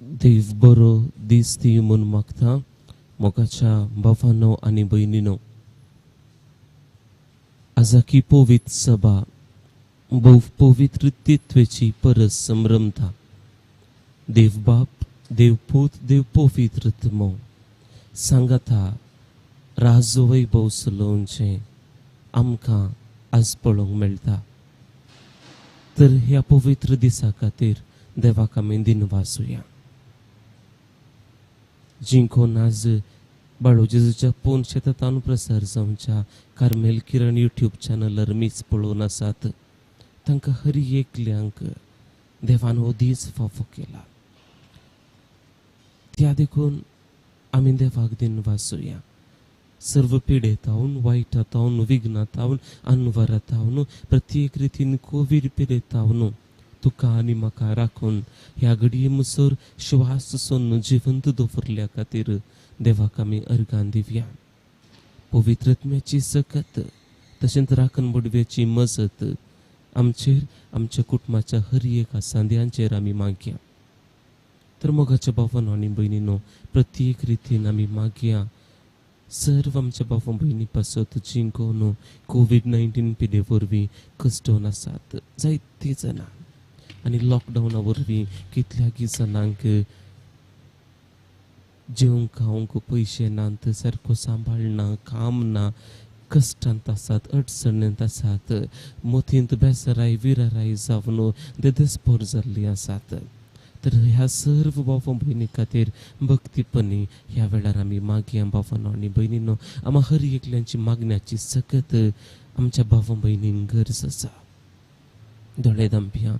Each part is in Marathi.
देव बरो दीस दी म्हूण मागता. मोगाच्या भावांनो आनी भयणींनो, आजाकी पवित्र सभा बहु पवित्र तित्वेची परस संभ्रमता. देव बाप, देव पूत, देव पवित्रत्व सांगाता राजो वैभव सलोवचे आमकां आज पळोवंक मेळटा. तर ह्या पवित्र दिसा खातीर देवाक आमी दिनवासुया. जिंकोन आज बाळू जेजूच्या 500 प्रसार जावच्या कार्मेल किरण यूट्यूब चॅनलार मीच पळोवन आसात, तांकां हर एकल्यांक देवान हो दीस फावो केला. त्या देखून आमी देवाक दिनवासुया. सर्व पिडेतावन, वायटातावन, विघ्नातावन, अनवरातावन, प्रत्येक रितीन कोविड पिडेतावन तुका आनी म्हाका राखून ह्या घडये मुसोर श्वास सोन्न जिवंत दवरल्या खातीर देवाक आमी अर्गां दिवया. पवित्रत्म्याची सकत तशेंच राखण बडव्याची मजत आमचेर, आमच्या कुटुंबाच्या हर एक सांद्यांचेर आमी मागया. तर मोगाच्या भावांनो आनी भयणींनो, प्रत्येक रितीन आमी मागया. सर्व आमच्या भावा भयणी पासत जिंकोन कोविड-19 पिडे वरवीं कश्टोवन आसात जायतीं जाणां. आनी लॉकडावना वरवीं कितल्यागी जाणांक जेवंक खावंक पयशे नात, सारको सांबाळ ना, काम ना, कश्टांत आसात, अडचणींत आसात, मोतींत बेसराय विराराय जावन देदस्पोर जाल्लीं आसात. तर ह्या सर्व भावा भयणी खातीर भक्तीपणी ह्या वेळार आमी मागया. भावांनो आनी भयणींनो, आम्हा हर एकल्यांची मागण्याची सकत आमच्या भावा भयणींक गरज आसा. दोळे धांपया.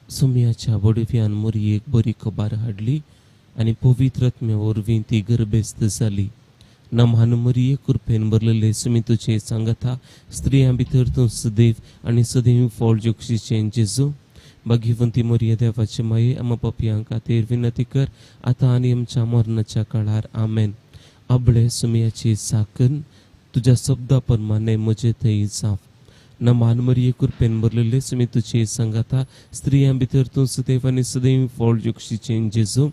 सुमयाच्या वडव्यान मोरयेक बरी खबर हाडली आनी पवित्रत्म्या वरवीं ती गर्भेस्त जाली. नमान मरिये कृपेन भरलेले सुमी तुझे सांगता स्त्रियां भितर तूं सदैव आनी सदैव फळ जोगशीचे जेजू. भाग्यवंती मरिये देवाचे माये, आम्हा पापयां खातीर विनंती कर आतां आनी आमच्या मरणाच्या काळार. आमेन. अबळे सुमयाची साकन तुझ्या शब्दा प्रमाणे म्हजे थंय जाव. नमान मरिये कृपेन भरलेले सुमी तुझे सांगता स्त्रियां भितर तूं सदैव आनी सदैव फळ जोगशीचे जेजू.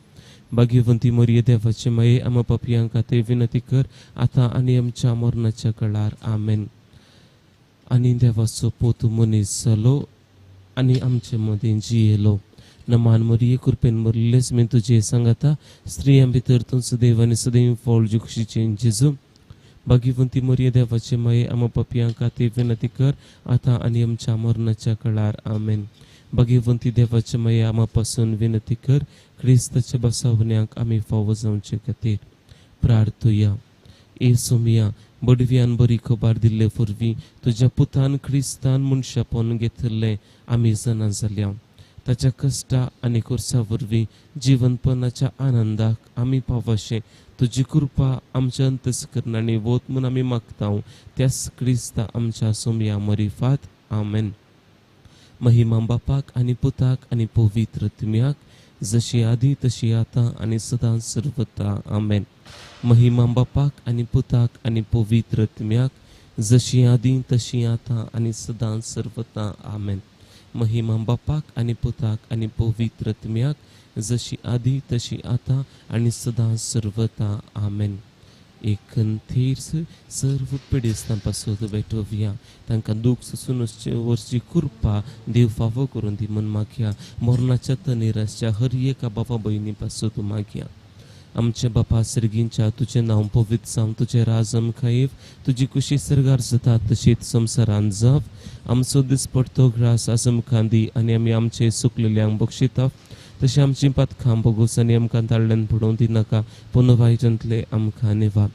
भाग्यवंती मरिये देवाचे माये, आम्हा पापयां खातीर विनंती कर आतां आनी आमच्या मरणाच्या काळार. आमेन. आनी देवाचो पोत मनीस जालो आनी आमचे मदीं जियेलो. नमान मरिये कृपेन भरलेले सुमी तुझे सांगता स्त्रियां भितर तूं सदैव आनी सदैव फळ जोगशीचे जेजू. भाग्यवंती मरिये देवाचे माये, आम्हा पापयां खातीर विनंती कर आतां आनी आमच्या मरणाच्या काळार. आमेन. भाग्यवंती देवाचे माये, आम्हा पासून विनंती कर क्रिस्ताच्या बसवण्याक आमी फावो जावचे खातीर. प्रार्थुया. ए सुमया, बडव्यान बरी खबर दिल्ले वरवीं तुज्या पुतान क्रिस्तान मनशापण घेतले आमी जाणा जाल्या. ताच्या कश्टा आनी कोर्सा वरवीं जिवनपणाच्या आनंदाक आमी पावशे तुजी कृपा आमच्या अंतस्करणांनी वोत म्हूण आमी मागता. त्याच क्रिस्ता आमच्या सुमया मरिफात. आमेन. महिमा बापाक आनी पुताक आनी पवित्रत्म्याक, जशी आदी तशी आता आनी सदां सर्वता. आमेन. महिमा बापाक आनी पुताक आनी पवित्रत्म्याक, जशी आदी तशी आता आनी सदां सर्वता. आमेन. महिमा बापाक आनी पुताक आनी पवित्रत्म्याक, जशी आदी तशी आता आनी सदां सर्वता. आमेन. एकंथेर सर्व पिडेस्तां पासून भेटोवया. तांकां दूख सोंसून वरची कृपा देव फावो करून दी म्हूण मागया. मरणाच्या तनेराच्या हर एका बाबा भयणी पासून मागया. आमचे बापा सर्गींच्या तुझें नांव पवित्र जावं, तुझें राज आमकां येव, तुजी कुशी सर्गार जाता तशीच संवसारांत जाव. आमचो दिसपडतो ग्रास आज आमकां दी आनी आमी आमचे सुकलेल्यांक बक्षिता. तशें आमची पातखां बोगूस आनी आमकां ताळ्यान पडोवंक दिनाका, पूण वायटांतले आमकां नेवा.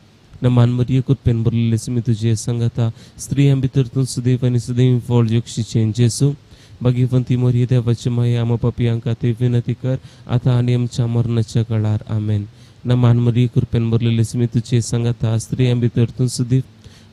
नमान मरिये कृपेन भरलेले सुमी तुझे सांगता स्त्रियां भितर तूं सदैव आनी सदैव फळ जोगशीचे जेजू. भाग्यवंती मरिये देवाचे माये, आम्हा पापयां खातीर विनंती कर आतां आनी आमच्या मरणाच्या काळार. आमेन. नमान मरिये कृपेन भरलेले सुमी तुझे सांगता स्त्रियां भितर तूं सदैव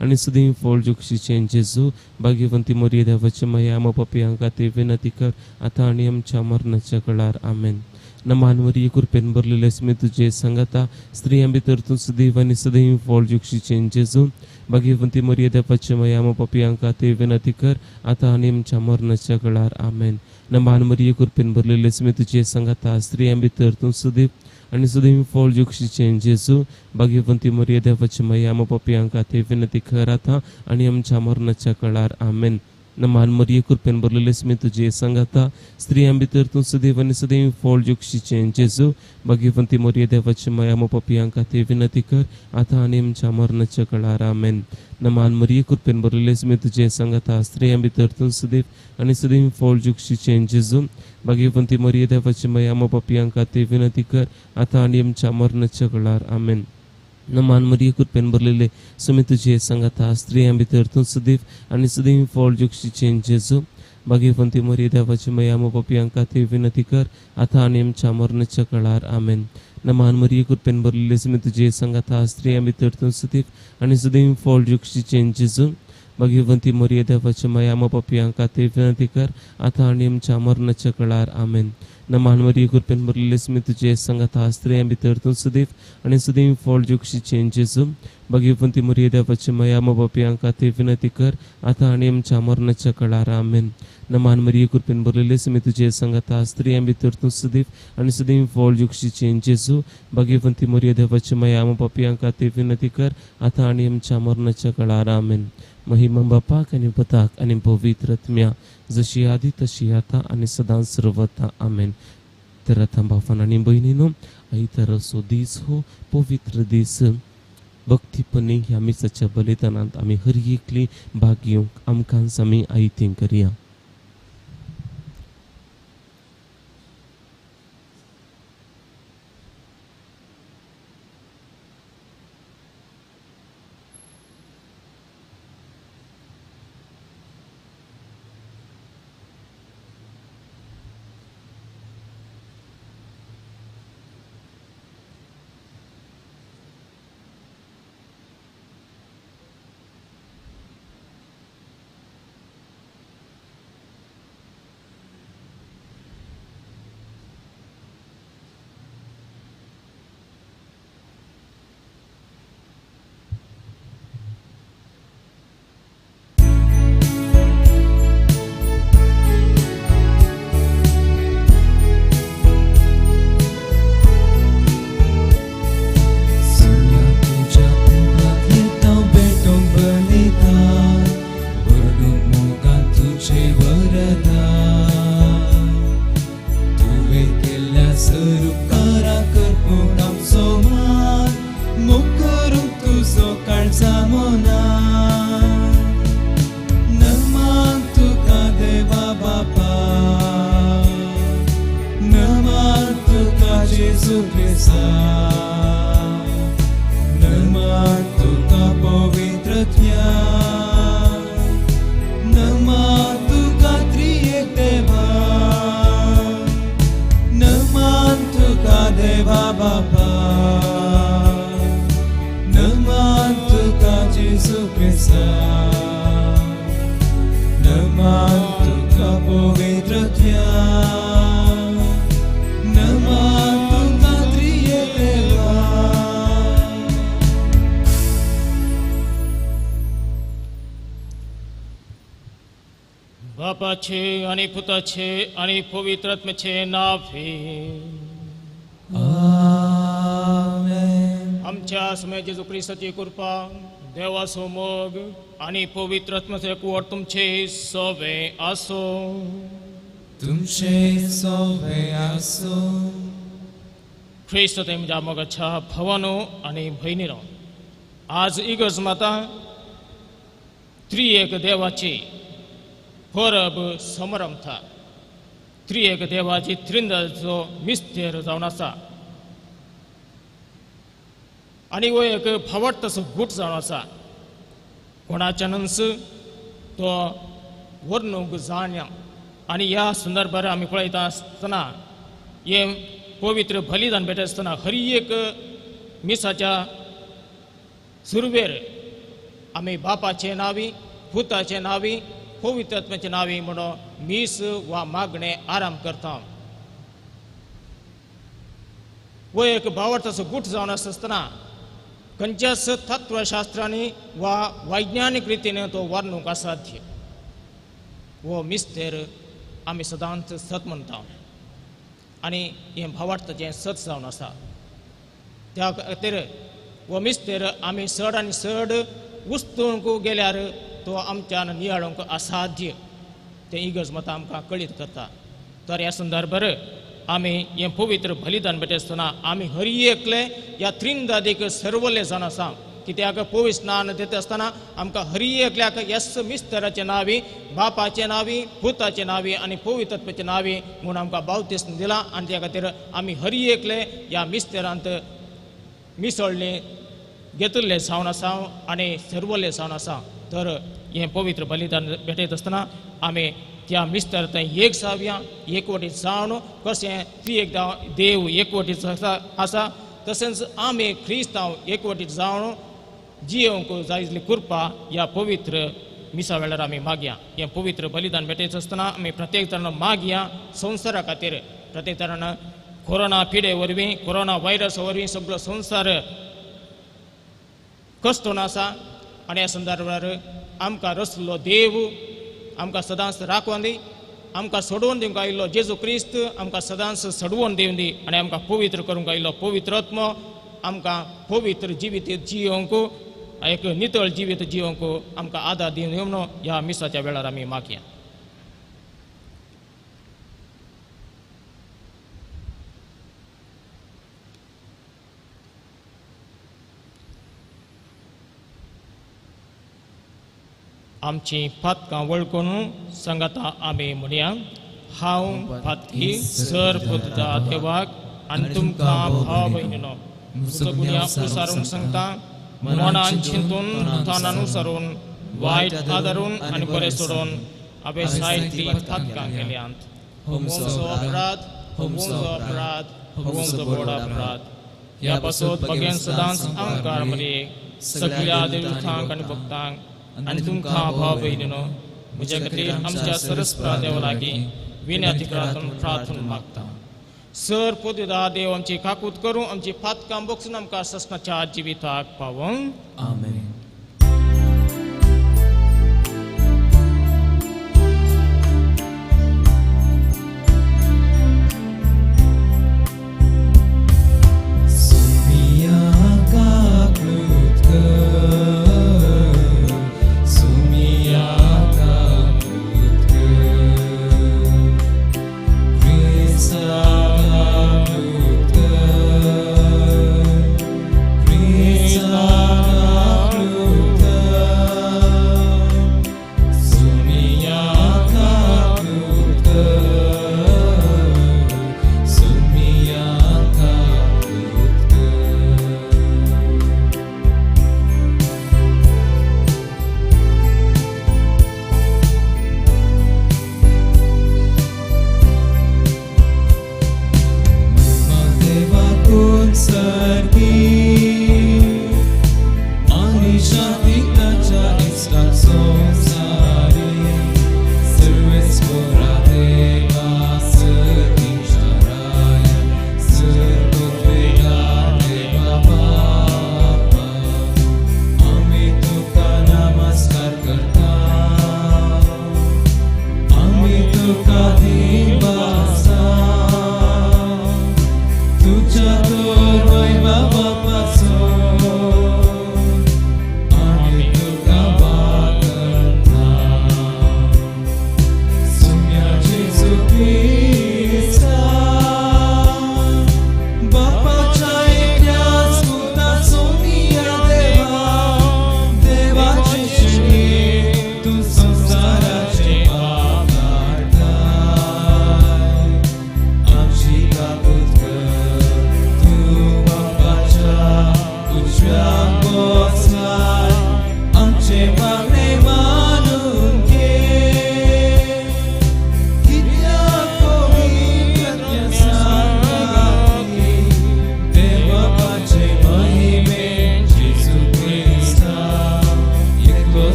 आनी सदैव फळ जोगशीचे जेजू. भाग्यवंती मरिये देवाचे माये, आम्हा पापयां खातीर विनंती कर आतां आनी आमच्या मरणाच्या काळार. आमेन. नमानवरी कृपेन भरलेलेस मी तुझे सांगता स्त्रियां भितर तू सदैव आणि सदैव फळ जुगशीचे जेजू भाग्यवंती मरिया देवाची माया आम पापियांका ते विनंती कर आता आणि आमच्या मरणाच्या काळार आमेन. नमानवरी कृपेन भरलेलेस मी तुझे सांगता स्त्रियां भितर तू सदैव आणि सदैव फळ जुगशीचे जेजू भाग्यवंती मरिया देवाची माया आम पापियांका ते विनंती कर आता आणि आमच्या मरणाच्या काळार आमेन. नमान मरिया कृपेन भरलेलेस मी तुझे सांगता स्त्रियां भितर तू सदैव आणि सदैव फळ जुगशीचे जेजू भाग्यवंती मरिया देवाची माया आम पापियांका ते विनंती कर आता आणि आमच्या मरणाच्या काळार आमेन. नमान मरिया कृपेन भरलेलेस मी तुझे सांगता स्त्रियां भितर तू सदैव आणि सदैव फळ जुगशीचे जेजू भाग्यवंती मरिया देवाची माया आम पापियांका ते विनंती कर आता आणि आमच्या मरणाच्या काळार आमेन. नमान मरिया कृपेन भरलेले सुमी तुझे सांगता स्त्रियां भितर तू सदैव आणि सदैव फळ जुगशीचे जेजू भाग्यवंती मरिया देवाची माया आम पापियांका ते विनंती कर आता आणि आमच्या मरणाच्या काळार आमेन. नमान मरिया कृपेन भरलेले सुमी तुझे सांगता स्त्रियां भितर तू सदैव आणि सदैव फळ जुगशीचे जेजू भाग्यवंती मरिया देवाची माया आम पापियांका ते विनंती कर आता आणि आमच्या मरणाच्या काळार आमेन. नमान मरिया कृपेन भरलेलेस मी तुझे सांगता स्त्रियां भितर तू सदैव आणि सदैव फळ जुगशीचे जेजू भाग्यवंती मरिया देवाची माया आम पापियांका ते विनंती कर आता आणि आमच्या मरणाच्या काळार आमेन. नमान मरिया कृपेन भरलेलेस मी तुझे सांगता स्त्रियां भितर तू सदैव आणि सदैव फळ जुगशीचे जेजू भाग्यवंती मरिया देवाची माया आम पापियांका ते विनंती कर आता आणि आमच्या मरणाच्या काळार आमेन. महिमा बापाक आणि पुताक आणि पवित्र आत्म्या जशी आधी तशी आता आणि सदां सर्वथा आमेन. तर आता बापान आणि बहिणीनो आई तर असो दीस हो पवित्र दीस भक्तीपणे ह्या मिसाच्या बलिदानात आम्ही हर एकली भाग घेवंक आमकां आमी आयतें करया. बापाचे आणि पुताचे आणि पवित्र आत्म्याचे नावे आमेन. आमच्या समय जेजू ख्रिस्ताची कृपा देवाचो मोग आणि पवित्र आत्म्याचो एकवट तुमचे सोबे आसो. तुमचे सोबे आसो. ख्रिस्त तेमच्या मोगाच्या भावानो आणि भयणीनो आज इगर्ज माता त्रिएक देवाची परब समारंभ त्रिएक देवाची त्रिंदाचो मिस्तेर जावन आसा आनी हो एक फावट तसो गूट जावन आसा. कोणाच्यानच तो वर्णूंक जाणा आनी ह्या संदर्भार आमी पळयता आसतना हे पवित्र बलिदान भेटत आसतना हर एक मिसाच्या सुरवेर आमी बापाचे नावी पुताचे नावी पवित्र आत्म्याचे नावी म्हणून मीस वा मागणे आराम करता. व एक भावार्थाचं गुट जावन असताना खंयच्याच तत्वशास्त्रांनी वा वैज्ञानीक रितीने तो वर्णूंक असाध्य वो मिस्तेर आमी सदांच सत म्हणटा आनी हें भावार्थाचें सत जावन आसा त्या खातीर वो मिस्तेर आमी चड आनी चड उस्तूंक गेल्यार तो आमच्यान नियाळूंक असाध्य तें इगर्ज मतां आमकां कळीत करता तर ह्या संदर्भार आमी हें पवित्र बलिदान भेटे आसतना आमी हरी एकले ह्या त्रिंदादीक सर्वले जावन आसा कित्याक पवित्र स्नान दिता आसतना आमकां हरी एकल्याक यस मिस्तेराचे नांवी बापाचे नांवी पुताचे नांवी आनी पवित्रत्वाचे नांवी म्हूण आमकां बावतिस्म दिलां आनी त्या खातीर आमी हरी एकले ह्या मिस्तेरांत मिसळ्ळे घेतिल्ले जावन आसा आनी सर्वले जावन आसा तर हें पवित्र बलिदान भेटयत आसतना आमी त्या मिस्तर एक जावया एकवटीत जावन कशें ती एकदां देव एकवटीत आसा तशेंच आमी क्रिस्तांव एकवटीत जावन जियोंक जाय इतली कृपा ह्या पवित्र मिसा वेळार आमी मागया हें पवित्र बलिदान भेटयत आसतना आमी प्रत्येक तरान मागया संवसारा खातीर प्रत्येक तरान कोरोना पिडे वरवीं कोरोना वायरस वरवीं सगळो संवसार कश्टून आसा आनी ह्या संदर्भार आमकां रचलो देव आमकां सदांच राखून दी आमकां सोडवून दिवंक आयिल्लो जेजू क्रिस्त आमकां सदांच सोडवून दिवन दी आनी आमकां पवित्र करूंक आयिल्लो पवित्र आत्मो आमकां पवित्र जिवीत जियोंक एक नितळ जिवीत जियोंक आमकां आदार दिवन येवन ह्या मिसाच्या वेळार आमी मागया आमची पातकां वळखून सांगाता आमी म्हणया हांव पातकी सर पुता देवाक आनी तुमकां भाव भयणीनो म्हजो गुन्या उसारून सांगता मनान चिंतून उठान अनुसरून वायट आदारून आनी बरें सोडून हांवें जायती पातकां केल्यांत होमचो अपराध होमचो व्हड अपराध ह्या पासून बगेन सदांच अहंकार मरे सगळ्या देवतांक आनी भक्तांक आनी तुमकां भाव भयणीनो म्हजे खातीर आमच्या सरस्वता देवा लागीं विनंती करातून प्रार्थना मागता सर पोदिदा देव आमची काकूत करूं आमची पातकां बक्षून आमकां ससनाच्या जिविताक पावों आमेन Krishna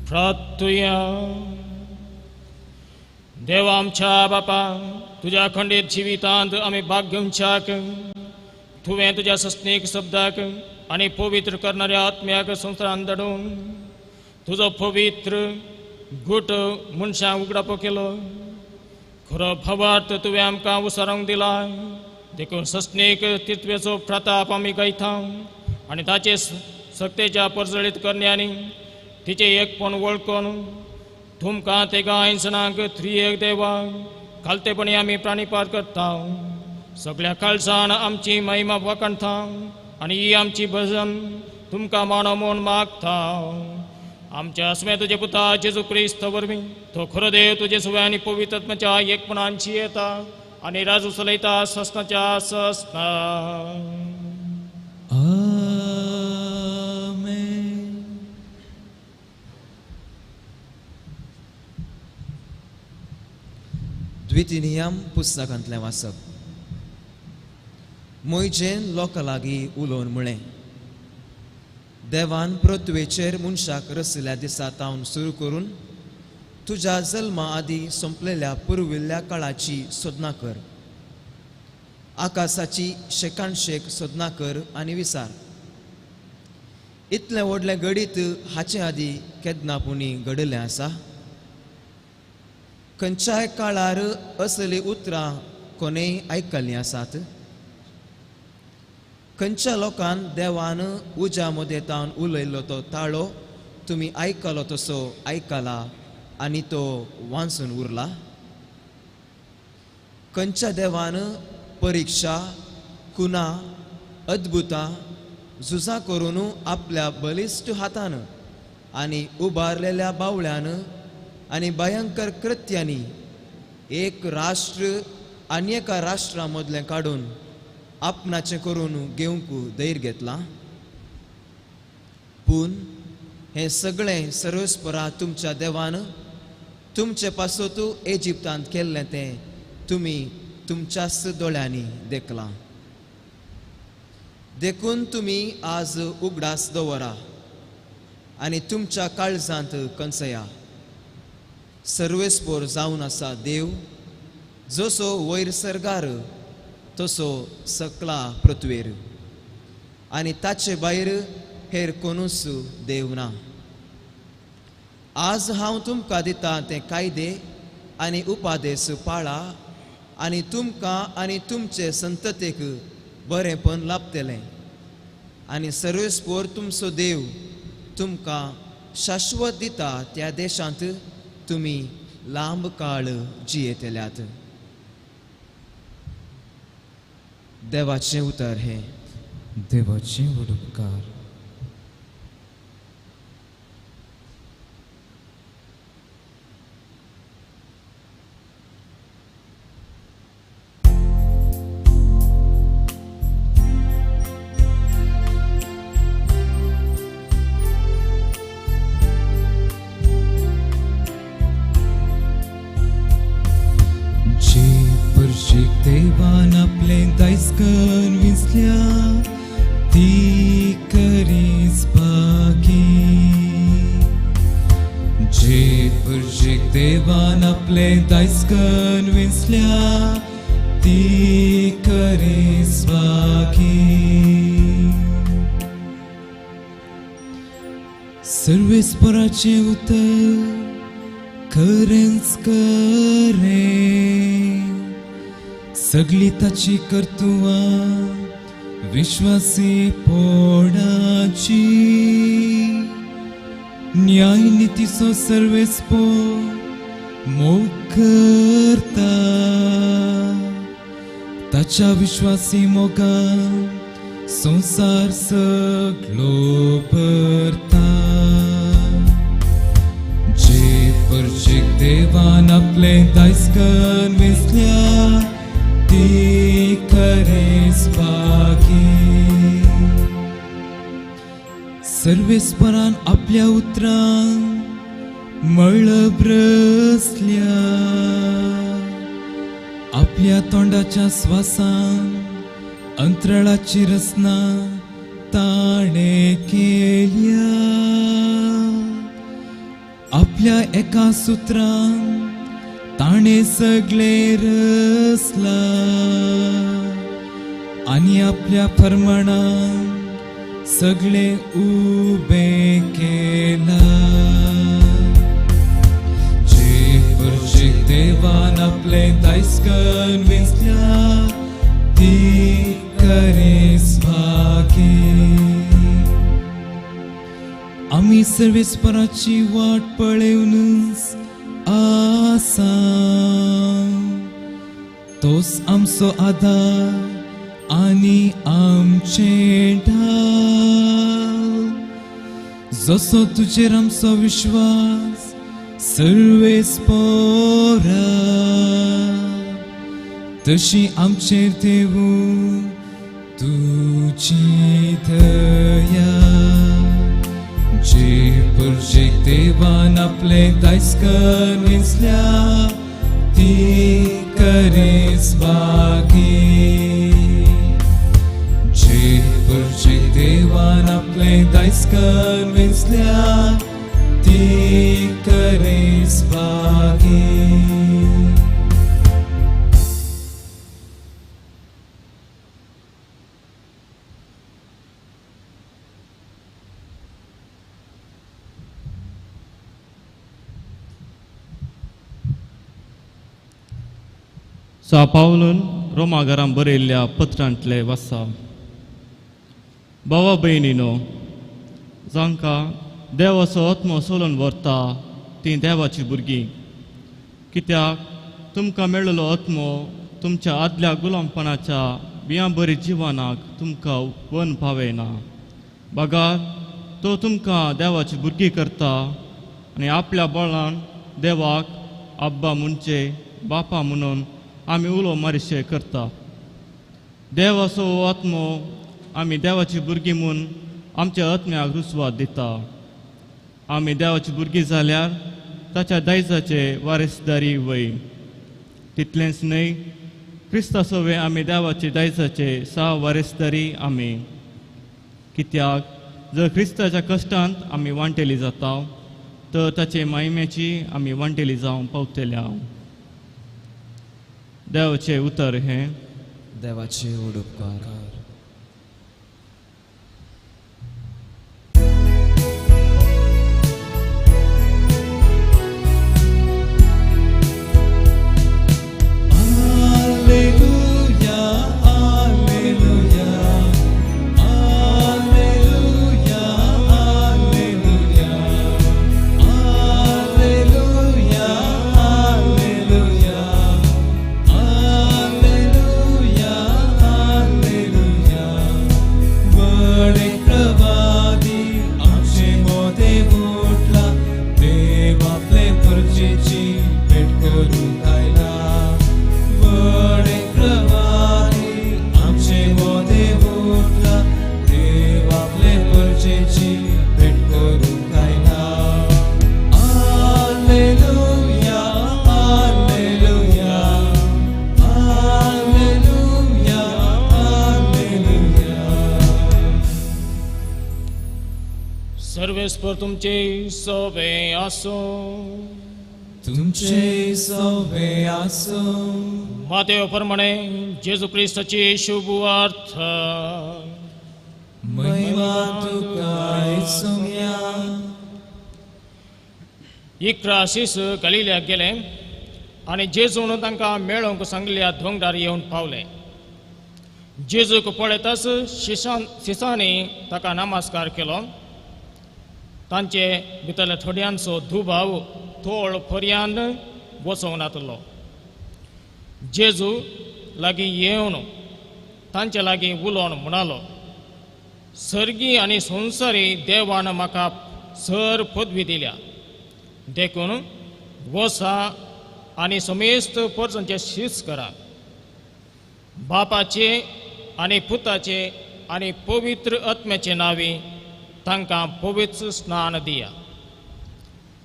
प्रार्थुया. देवा आमच्या बापा, तुझ्या अखंडित जिवितांत आम्ही भाग घेवच्याक तुवें तुझ्या सस्नेक शब्दाक आणि पवित्र करणाऱ्या आत्म्याक संवसारान धाडून तुजो पवित्र गुट मनशांक उगडापो केलो. खरो भावार्थ तुवें आमकां उसारूंक दिला. देखून सस्नेक तितवेचो प्रताप आमी गायता आणि ताचे सक्तेच्या परजळीत करण्यांनी तिचे एकपण वळखून तुमकां तेगा इंसनाक त्रिएक देवा खालतेपणी आमी प्राणीपात करता. सगळ्या काळजान आमची महिमा वखणता आणि ही आमची भजन तुमकां मानवून मागता. आमच्या अस्मे तुजे पुता जेजू क्रिस्त वरवीं तो खरो देव तुजे सुवे आनी पवित्र आत्म्याच्या एकपणांची येता आणि राजू चलयता सस्नाच्या सस्ना. आमेन. द्वितीनियम पुस्तकांतलें वाचप. मोयजेन लोकां लागीं उलोवन म्हळें, देवान पृथ्वेचेर मनशाक रचल्या दिसा तावन सुरू करून तुज्या जल्मा आदीं संपलेल्या पुर्विल्ल्या काळाची सोदना कर. आकाशाची शेकानशेक सोदना कर आनी विचार. इतलें व्हडलें घडीत हाचे आदीं केदनापुनी घडलें आसा. खंयच्याय काळार असली उतरां कोणेय आयकल्लीं आसात. खंयच्या लोकान देवान उज्या मोदेतावन उलयल्लो तो ताळो तुमी आयकलो तसो आयकला आनी तो वाचून उरला. खंयच्या देवान परिक्षा, खुना, अद्भुतां, झुजां करून आपल्या बलिश्ट हातान आनी उबारलेल्या बावळ्यान आनी भयंकर कृत्यांनी एक राष्ट्र आनी एका राष्ट्रा मदलें काडून आपणाचें करून घेवंक धैर्य घेतलां. पूण हें सगळें सर्वस्परा तुमच्या देवान तुमचे पासत इजिप्तांत केल्लें तें तुमी तुमच्याच दोळ्यांनी देखलां. देखून तुमी आज उगडास दवरा आनी तुमच्या काळजांत कंसया. सर्वेस्पोर जावन आसा देव, जसो वयर सर्गार तसो सकला पृथ्वेर आनी ताचे भायर हेर कोणूच देव ना. आज हांव तुमकां दिता ते कायदे आनी उपादेश पाळा आनी तुमकां आनी तुमचे संततेक बरेंपण लाभतलें. आनी सर्वेस्पोर तुमचो देव तुमकां शाश्वत दिता त्या देशांत तुमी लांब काळ जियेतल्यात. देवाचें उतर हे. देवाचे उपकार. देवान आपले दायजकन विसल्या ती करीस बागी. जे पुरशेक देवान आपले दायजकन विसल्या ती करीस बागी. सर्वेस्पराचे उतर खरेंच खरें. सगळी ताची कर्तुवां विश्वासी पोडाची. न्याय नितीचो सर्वेस्पो मोग करता. ताच्या विश्वासी मोगान संसार सगळो भरता. जे परशेक देवान आपले दायजकन विसल्या ती करेस बागी. सर्वेस्परान आपल्या उतरांक मळब रचल्या. आपल्या तोंडाच्या स्वासान अंतराळाची रचना ताणे केल्या. आपल्या एका सुत्रान ताणे सगळे रचला आणि आपल्या फर्माणान सगळे उबे केला. जे परशे देवान आपले दायस्कन विसल्या ती करेस भागी. आम्ही सर्वेस्पराची वाट पळेवनच आसा. तोच आमचो आधार आणि आमचे ढाल. जसो तुजेर आमचो विश्वास सर्वेस्परा तशी आमचेर देवू तुजी दया. जे परशे देवान आपले दायस्कन विसल्या ती करेस भागी. जे परशे देवान आपले दायस्कन विसल्या ती करेस भागी. सा पावलून रोमाघरां बरयल्ल्या पत्रांतले वाचा. भावा भयणीनो, जांकां देवाचो आत्मो सोलून व्हरता तीं देवाची भुरगीं. कित्याक तुमकां मेळिल्लो आत्मो तुमच्या आदल्या गुलामपणाच्या बियांबरी जिवनाक तुमकां वन पावयना. बगार तो तुमकां देवाची भुरगीं करता आनी आपल्या बळान देवाक आब्बा म्हणचे बापा म्हणून आमी उलो मारिशे करता. देवाचो आत्मो आमी देवाची भुरगीं म्हूण आमच्या आत्म्याक रुसवात दिता. आमी देवाची भुरगीं जाल्यार ताच्या दायजाचे वारेसदारी वय. तितलेंच न्हय, क्रिस्तासोवे आमी देवाचे दायजाचे वारेसदारी आमी. कित्याक जर क्रिस्ताच्या कश्टांत आमी वांटेली जाता तर ताचे महिमेची आमी वांटेली जावं पावतल्या. देवाचे उतर हे. देवाचे उपकार. सर्वेस्पर तुमचे सवे आसो. तुमचे सवे आसो. मातेव प्रमाणे जेजू क्रिस्ताची शुभवार्थ. महिमा तुका सोम्या. इक्रासीस गलिल्याक गेले आनी जेजून तांकां मेळोवंक सांगल्या धोंगदार येवन पावले. जेजूक पळयताच शिसांनी ताका नमस्कार केलो. तांचे भितरले थोड्यांचो दुबाव तोळ पर्यंत वचोंक नातलो. जेजू लागीं येवन तांचे लागीं उलोवन म्हणालो, सर्गी आनी संवसारी देवान म्हाका सर पदवी दिल्या. देखून वसा आनी समेस्त परसांचे शिस्त करा. बापाचे आनी पुताचे आनी पवित्र आत्म्याचे नांवी तांकां पवित्र स्नान दिया.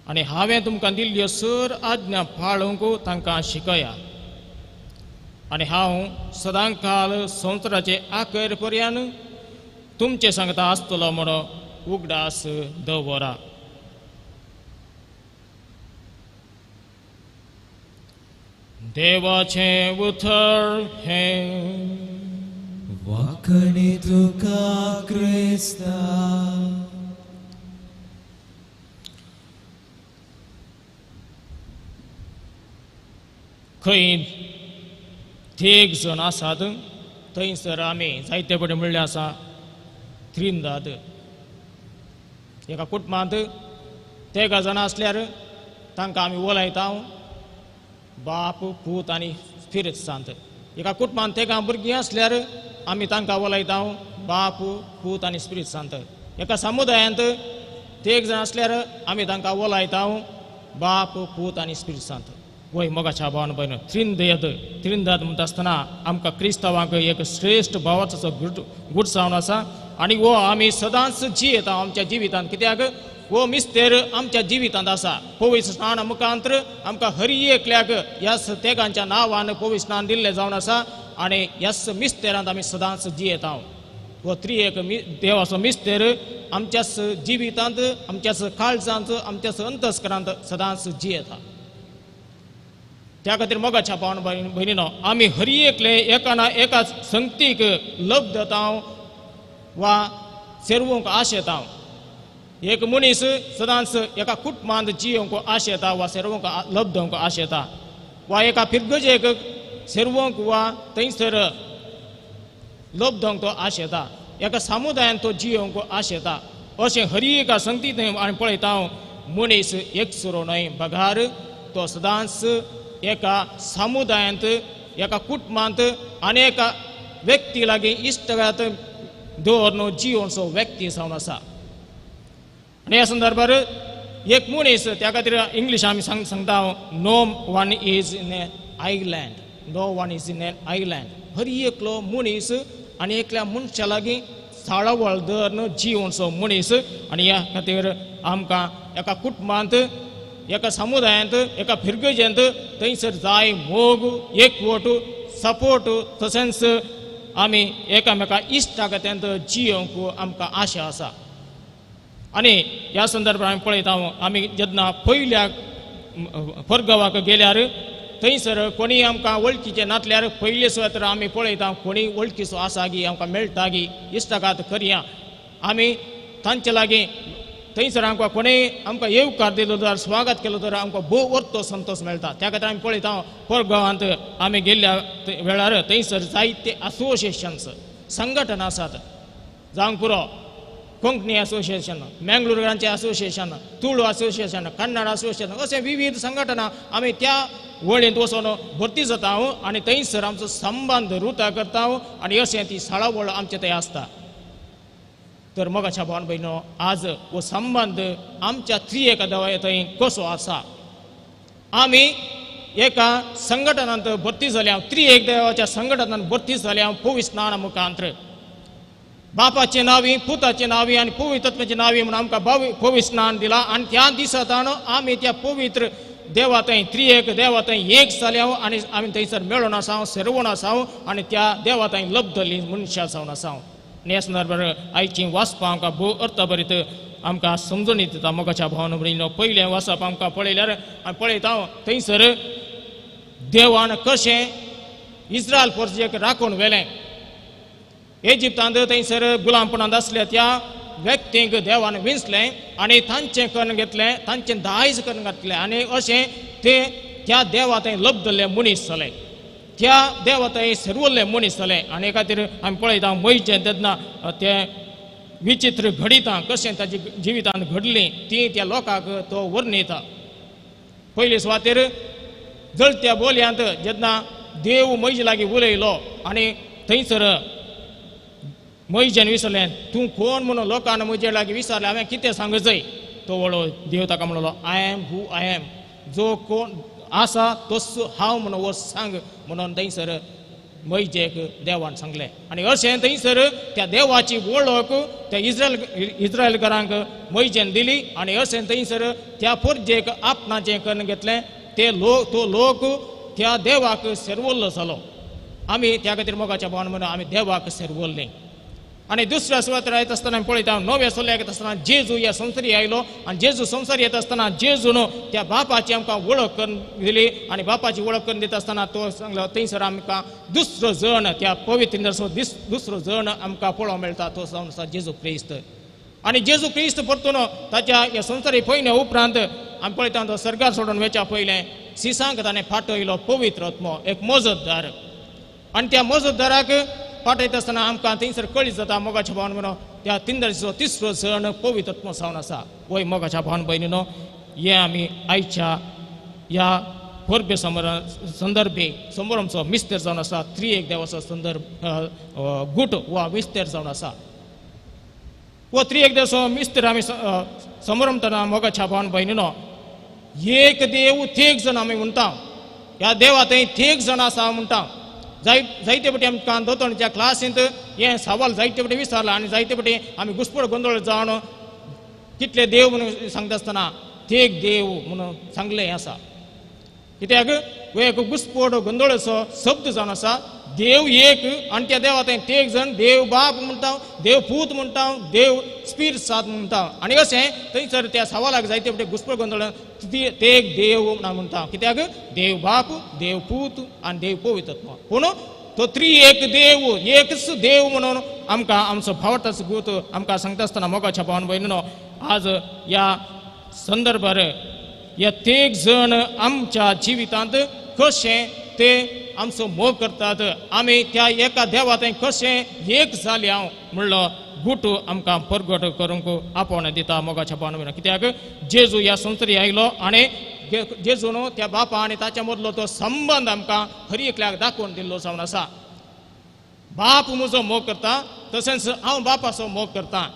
आनी हांवें तुमकां दिल्ल्यो सर आज्ञा पाळूंक तांकां शिकया. आनी हांव सदांकाल संवसाराचे आखर पर्यंत तुमचे सांगता आसतलो म्हणून उगडास दवरा. देवाचें उतर हे वाकणी तुका क्रिस्ता खंय तिग जण आसात थंयसर आमी जायते कडेन म्हणलें आसा त्रिंदाद एका कुटुंबांत तेगा जाणां आसल्यार तांकां आमी उलयता बाप पूत आनी स्पिरीट सांत एका कुटुंबांत तेगा भुरगीं आसल्यार आमी तांकां उलयता बाप पूत आनी स्पिरीट सांत एका समुदायांत तेग जाण आसल्यार आमी तांकां उलयता बाप पूत आनी स्पिरीट सांत वय मोगाच्या भावान भयण त्रिंदाद म्हणटा आसतना आमकां क्रिस्तांवांक एक श्रेश्ठ भावाचो गूढ जावन आसा आनी हो आमी सदांच जियेता आमच्या जिवितांत कित्याक हो मिस्तेर आमच्या जिवितांत आसा पवित्र स्नान मुखांतर आमकां हर एकल्याक ह्या तेगांच्या नांवान पवित्र स्नान दिल्लें जावन आसा आनी ह्या मिस्तेरांत आमी सदांच जियेता हो त्रिएक देवाचो मिस्तेर आमच्याच जिवितांत आमच्याच काळजांत आमच्याच अंतस्करांत सदांच जियेता त्या खातीर मोगाच्या पावन भयणीनो आमी हर एकले एका ना एका संगतीक लब्ध जाता वा सेरवूंक आशेता एक मनीस सदांच एका कुटुंबांत जियोंक आशेता वा सेरवूंक लब्धवंक आशेता वा एका फिरगजेक सेरवूंक वा थंयसर लब्धवंक तो आशेता एका समुदायान तो जियोंक आशेता अशें हर एका संगतींत आमी पळयता मनीस एकसुरो न्हय बगार तो सदांच एका समुदायांत एका कुटुंबांत आनी एका व्यक्ती लागीं इश्टागात दवरून जियोनचो व्यक्ती जावन आसा आनी ह्या संदर्भार एक मनीस त्या खातीर इंग्लीश आमी सांगता no one is in a island no one is in an island हर एकलो मनीस आनी एकल्या मनशा लागीं साळावळ धरून जियोनचो मनीस आनी ह्या खातीर आमकां एका कुटुंबांत एका समुदायांत एका फिरगजेंत थंयसर जाय मोग एकवट सपोर्ट तशेंच आमी एकामेका इश्टागत्यांत जियोंक आमकां आशा आसा आनी ह्या संदर्भांत आमी पळयता आमी जेन्ना पयल्या परगांवाक गेल्यार थंयसर कोणी आमकां वळखीचे नासल्यार पयले सुवातेर आमी पळयता कोणी वळखीचो आसा गी आमकां मेळटा गी इश्टागात करया आमी तांचे लागीं थंयसर आमकां कोणेंय आमकां येवकार दिलो जाल्यार स्वागत केलो जाल्यार आमकां भोव व्हरतो संतोश मेळटा त्या खातीर आमी पळयता परगांवांत आमी गेल्ल्या वेळार थंयसर जायते असोसिएशन्स संघटना आसात जावंक पुरो कोंकणी असोसिएशन मेंगलोरांचें association Tulu association Kannada association अशें विविध संघटना आमी त्या वळेंत वचून भरती जाता आनी थंयसर आमचो संबंद रुता करता आनी अशें ती साळावळ आमचे थंय आसता तर मोगाच्या भावन भयणो आज हो संबंद आमच्या त्रिएक देवा थंय कसो आसा आमी एका संघटनांत भरती जाल्या त्रिएक देवाच्या संघटनांत भरती जाल्या पवित्र स्नाना मुखांतर बापाचे नांवी पुताचे नांवी आनी पवित्र तत्वाचे नांवी म्हणून आमकां पवित्र स्नान दिलां आनी त्या दिसांतान आमी त्या पवित्र देवा थंय त्रिएक देवा थंय एक जाल्या आनी आमी थंयसर मेळून आसा सेरवून आसा आनी त्या देवा थंय लब्धली मनशां जावन आसा आनी ह्या संदर्भार आयची वाचपां आमकां भोव अर्थभरीत आमकां समजून दिता मोगाच्या भावन भयणीनो पयलें वाचप आमकां पळयल्यार आमी पळयता थंयसर देवान कशें इस्रायल परजेक राखून व्हेलें इजिप्तांत थंयसर गुलामपणांत आसल्या त्या व्यक्तींक देवान विंचलें आनी तांचें कर्ण घेतलें तांचें दायज करून घातलें आनी अशें ते त्या देवा थंय लब्धले मनीस जाले त्या देवा थंय सेरवल्ले मनीस जाले आनी हे खातीर आमी पळयता मयचें तेन्ना तें विचित्र घडितां कशें ताच्या जिवितांत घडलीं ती त्या लोकांक तो वर्णयता पयले सुवातेर जळत्या बोलयांत जेन्ना देव मैजे लागीं उलयलो आनी थंयसर मैजेन विचारलें तूं कोण म्हणून लोकांनी म्हजे लागीं विचारलें हांवें कितें सांगूं जाय तो वळो देव ताका म्हणलो I am who I am जो कोण आसा तोच हांव म्हणून वो सांग म्हणून थंयसर मैजेक देवान सांगलें आनी अशें थंयसर त्या देवाची वळख त्या इस्रायलकारांक मैजेन दिली आनी अशें थंयसर त्या परजेक आपणाचें करून घेतलें तो लोक त्या देवाक सेरवल्लो जालो आमी त्या खातीर मोगाच्या भावन म्हणून आमी देवाक सेरवल्लीं आणि दुसऱ्या सुवातेर येत असताना पळयता नव्या सोल्याक येत असताना जेजू ह्या संवसारी आयलो आणि जेजू संवसारी येत असताना जेजून त्या बापाची आमकां वळख करून दिली आणि बापाची वळख करून दिता असताना तो सांगलो थंयसर आमकां दुसरो जण त्या पवित्र दुसरो जण आमकां पळोवंक मेळटा तो जावन आसा जेजू क्रिस्त आणि जेजू क्रिस्त परतून ताच्या ह्या संवसारी पयल्या उपरांत आमी पळयता तो सर्गार सोडून वयच्या पयलें सिसांक ताणें फाटयलो पवित्र आत्मो एक मजतदार आणि त्या मजतदाराक फाटयता आसतना आमकां थंयसर कळीत जाता मोगाच्या भावन म्हणून त्या तिंदरचो तिसरो जण पवित्र आत्मो जावन आसा वय मोगाच्या भावन भयणीनो हे आमी आयच्या ह्या परबे संदर्भे समारंभाचो मिस्तेर जावन आसा त्रिएक देवाचो संदर्भ गूट वा मिस्तेर जावन आसा व त्रिएक देवाचो मिस्तेर आमी समारंभतना मोगाच्या भावन भयणीनो एक देव तेग जण आमी म्हणटा ह्या देवा थंय तेग जण आसा म्हणटा जायते फावटी आमकां दोतोरच्या क्लासींत हे सवाल जायते फावटी विचारला आनी जायते फावटी आमी घुसपड गोंदळ जावन कितले देव म्हणून सांगता आसतना तेग देव म्हणून सांगलें आसा कित्याक एक घुसपड गोंदळाचो शब्द जावन आसा देव एक आनी त्या देवा थंय तेग जण देव बाप म्हणटा देव पूत म्हणटा देव स्पिरीट सात म्हणटा आनी अशें थंयसर त्या सवालाक जायते फावटी घुसपड गोंदळ तेग देव म्हणटा कित्याक देव बाप देव पूत आनी देव पवित्र आत्मा पूण तो त्रिएक देव एकच देव म्हणून आमकां आमचो भावताचो गूत आमकां सांगता आसतना मोगाच्या भावन भयणीनो आज ह्या संदर्भार हे तेग जण आमच्या जिवितांत कशें ते आमचो मोग करतात आमी त्या एका देवा थंय कशें एक जाले हांव म्हणलो गूट आमकां परगट करूंक आपोवण दिता मोगाच्या भावन भयणीनो कित्याक जेजू ह्या संवसारी आयलो आनी जेजून त्या बापा आनी ताच्या मदलो तो संबंध आमकां हर एकल्याक दाखोवन दिल्लो जावन आसा बाप म्हजो मोग करता तशेंच हांव बापाचो मोग करता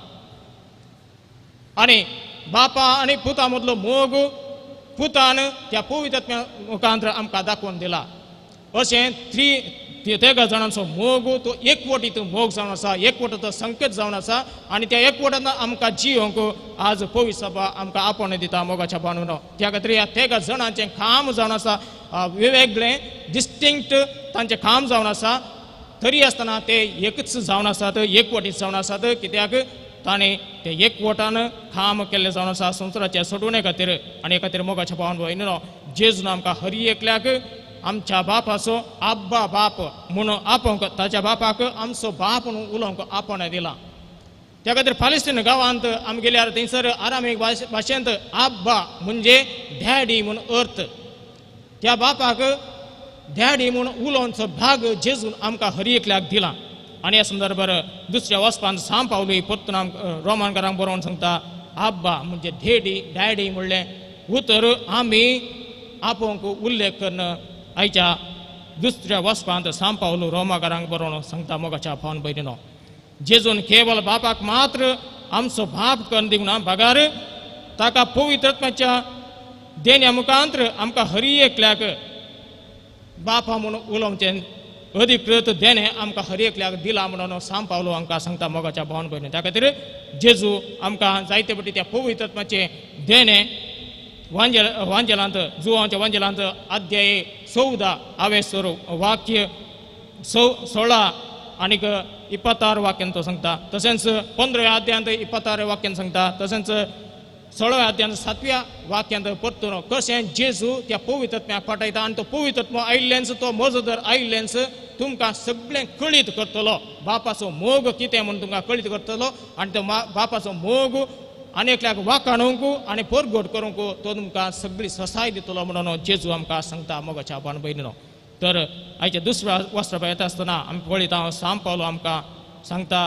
आनी बापा आनी पुता मदलो मोग पुतान त्या पवित्र आत्म्या मुखांतर आमकां दाखोवन दिला अशें तेगा जाणांचो मोग तो एकवटीत मोग जावन आसा एकवटाचो संकेत जावन आसा आनी त्या एकवटान आमकां जियोंक आज पवित्र सभा आमकां आपोवण दिता मोगाच्या भावनेन त्या खातीर ह्या तेगा जाणांचें काम जावन आसा वेगवेगळें डिस्टिंक्ट तांचें काम जावन आसा तरी आसतना ते एकच जावन आसात एकवटीत जावन आसात कित्याक ताणें ते एकवटान काम केल्लें जावन आसा संवसाराच्या सोडवणे खातीर आनी हे खातीर मोगाच्या भावन भयणीनो जेजून आमकां हर एकल्याक आमच्या बापाचो आब्बा बाप म्हणून आपोवंक ताच्या बापाक आमचो बाप म्हणून उलोवंक आपोवण दिला त्या खातीर फालिस्तीन गांवांत आमी गेल्यार थंयसर आरामीक भाशेंत आब्बा म्हणजे डॅडी म्हणून अर्थ त्या बापाक डॅडी म्हणून उलोवचो भाग जेजून आमकां हर एकल्याक दिला आनी ह्या संदर्भार दुसऱ्या वचपांत सांग पावली परतून रोमानकारांक बरोवन सांगता आब्बा म्हणजे डॅडी म्हणलें उतर आमी आपोवंक उल्लेख करून आयच्या दुसऱ्या वचपांत सांग पावलो रोमाकारांक बरोवन सांगता मोगाच्या भावन भयणीनो जेजून केवळ बापाक मात्र आमचो बाप करून दिवंक ना भागार ताका पवित्र आत्म्याच्या देण्या मुखांतर आमकां हर एकल्याक बापा म्हणून उलोवचें अधिकृत देणे आमकां हर एकल्याक दिला म्हणून सांग पावलो आमकां सांगता मोगाच्या भावन भयणी त्या खातीर जेजू आमकां जायते फावटी त्या पवित्र आत्म्याचे देणे वांजेलांत जुवांच्या वांजेलांत अध्याय 14 हांवें वाक्य 16 आनीक 26 वाक्यान तो सांगता तशेंच 15व्या अध्यायांत 26 वाक्यान सांगता तशेंच 16व्या अध्यायांत 7व्या वाक्यांत परतून कशें जेजू त्या पवित्र आत्म्याक पाठयता आनी तो पवित्र आत्मो आयिल्ल्यानच तो मजदर आयिल्ल्यानच तुमकां सगळें कळीत करतलो बापाचो मोग कितें म्हूण तुमकां कळीत करतलो आनी तो बापाचो मोग आनेकल्याक वाखाणूंक आनी परगट करूंक तो तुमकां सगळी ससाय दितलो म्हणून जेजू आमकां सांगता मोगाच्या भावन भयणीनो तर आयच्या दुसऱ्या वस्त्र येता आसतना आमी पळयता सांग पावलो आमकां सांगता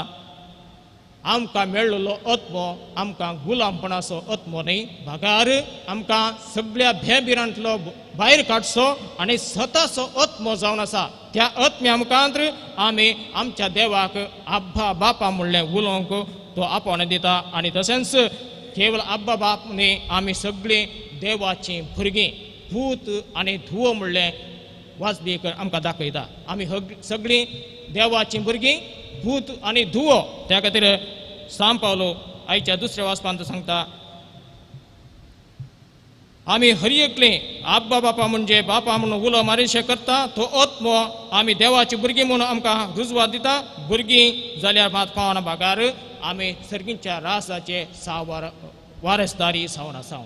आमकां मेळ्ळलो आत्मो आमकां गुलामपणाचो आत्मो न्ही भागार आमकां सगळ्या भेबिरांतलो भायर काडचो आनी स्वताचो आत्मो जावन आसा त्या आत्म्या मुखांतर आमी आमच्या देवाक आब्बा बापा म्हणलें उलोवंक तो आपोवण दिता आनी तशेंच केवळ आब्बा बाप न्ही आमी सगळीं देवाचीं भुरगीं भूत आनी धुव म्हणलें वाचबीक आमकां दाखयता आमी सगळीं देवाचीं भुरगीं भूत आनी धुव त्या खातीर सांग पावलो आयच्या दुसऱ्या वाचपांत सांगता आम्ही हरी एकले आब्बा बापा म्हणजे बापा म्हणून उलो मारिशे करता तो आत्मो आम्ही देवाची भुरगीं म्हणून आमकां रुजवात दिता भुरगीं जाल्यार मात पावना भागार आम्ही सर्गींच्या रासाचे वारसदारी जावन आसा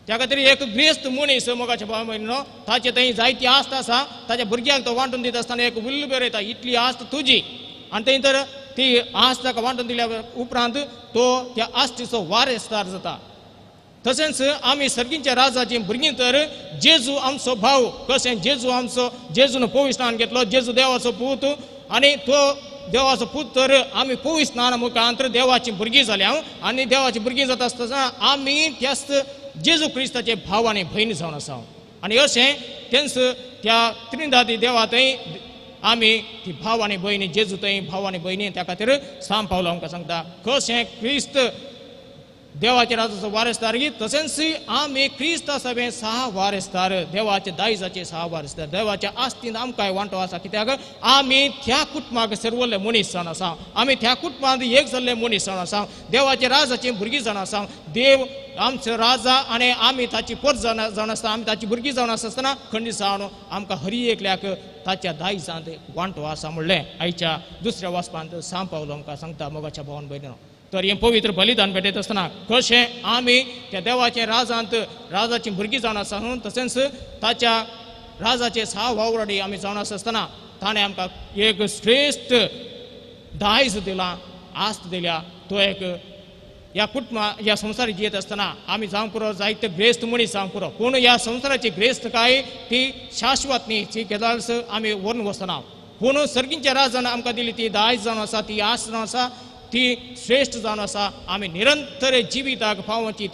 त्या खातीर एक ग्रेस्त मनीस मोगाच्या भाव भयणीनो ताचे थंय जायती आस्त आसा ताच्या भुरग्यांक तो वांटून दिता आसतना एक उल्ल बरयता इतली आस्त तुजी आनी थंय तर ती आस्त ताका वांटून दिल्या उपरांत तो त्या आस्तीचो वारसदार जाता तशेंच आमी सर्गींच्या राजाची भुरगीं तर जेजू आमचो भाव कशें जेजून पवित्र स्नान घेतलो जेजू देवाचो पूत आनी तो देवाचो पूत तर आमी पवित्र स्नाना मुखांतर देवाची भुरगीं जाल्या आनी देवाची भुरगीं जाता आसतना आमी त्याच जेजू क्रिस्ताचे भाव आनी भयणी जावन आसा आनी अशें तेंच त्या त्रिदादी देवा थंय आमी ती भाव आनी भयणी जेजू थंय भाव आनी भयणी त्या खातीर सांब पावलो आमकां सांगता कशें क्रिस्त देवाच्या राजाचो वारसदार तशेंच आमी क्रिस्त सभे 6 वारसदार देवाच्या दायजाचे 6 वारसदार देवाच्या आस्तीन आमकांय वांटो आसा कित्याक आमी त्या कुटुंबाक सर्वले मनीस जावन आसा आमी त्या कुटुंबांत एक जाल्ले मनीस जावन आसा देवाच्या राजाची भुरगीं जावन आसा देव आमचो राजा आनी आमी ताची पोर जावन आसता आमी ताची भुरगीं जावन आसतना खंडीत जावन आमकां हरी एकल्याक ताच्या दायजांत वांटो आसा म्हणलें आयच्या दुसऱ्या वाचपांत सांब पावलो आमकां सांगता मोगाच्या भावान भयणीनो तर हें पवित्र बलिदान भेटयत आसतना कशें आमी त्या देवाच्या राजांत राजाची भुरगीं जावन आसा तशेंच ताच्या राजाचे 6 वावरडी आमी जावन आसतना ताणें आमकां एक श्रेश्ठ दायज दिलां आस्त दिल्या तो एक ह्या कुटुंबा ह्या संवसारात जियेत आसतना आमी जावंक पुरो जायते ग्रेस्त मनीस जावंक पुरो पूण ह्या संवसाराची ग्रेस्त काय ती शाश्वत न्ही ती गजाल आमी व्हरून वचना पूण सर्गींच्या राजान आमकां दिली ती दायज जावन आसा ती आस्त जावन आसा ती श्रेष्ठ जावन आसा आमी निरंतर जिविताक पावोवची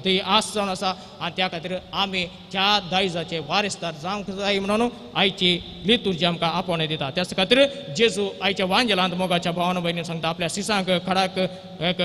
ती आस जावन आसा आनी त्या खातीर आमी त्या दायजाचे वारसदार जावंक जाय म्हणून आयची लितुर्जी आमकां आपोवणें दिता त्याच खातीर जेजू आयच्या वांजेलांत मोगाच्या भावान भयणी सांगता आपल्या सिसांक खडाक एक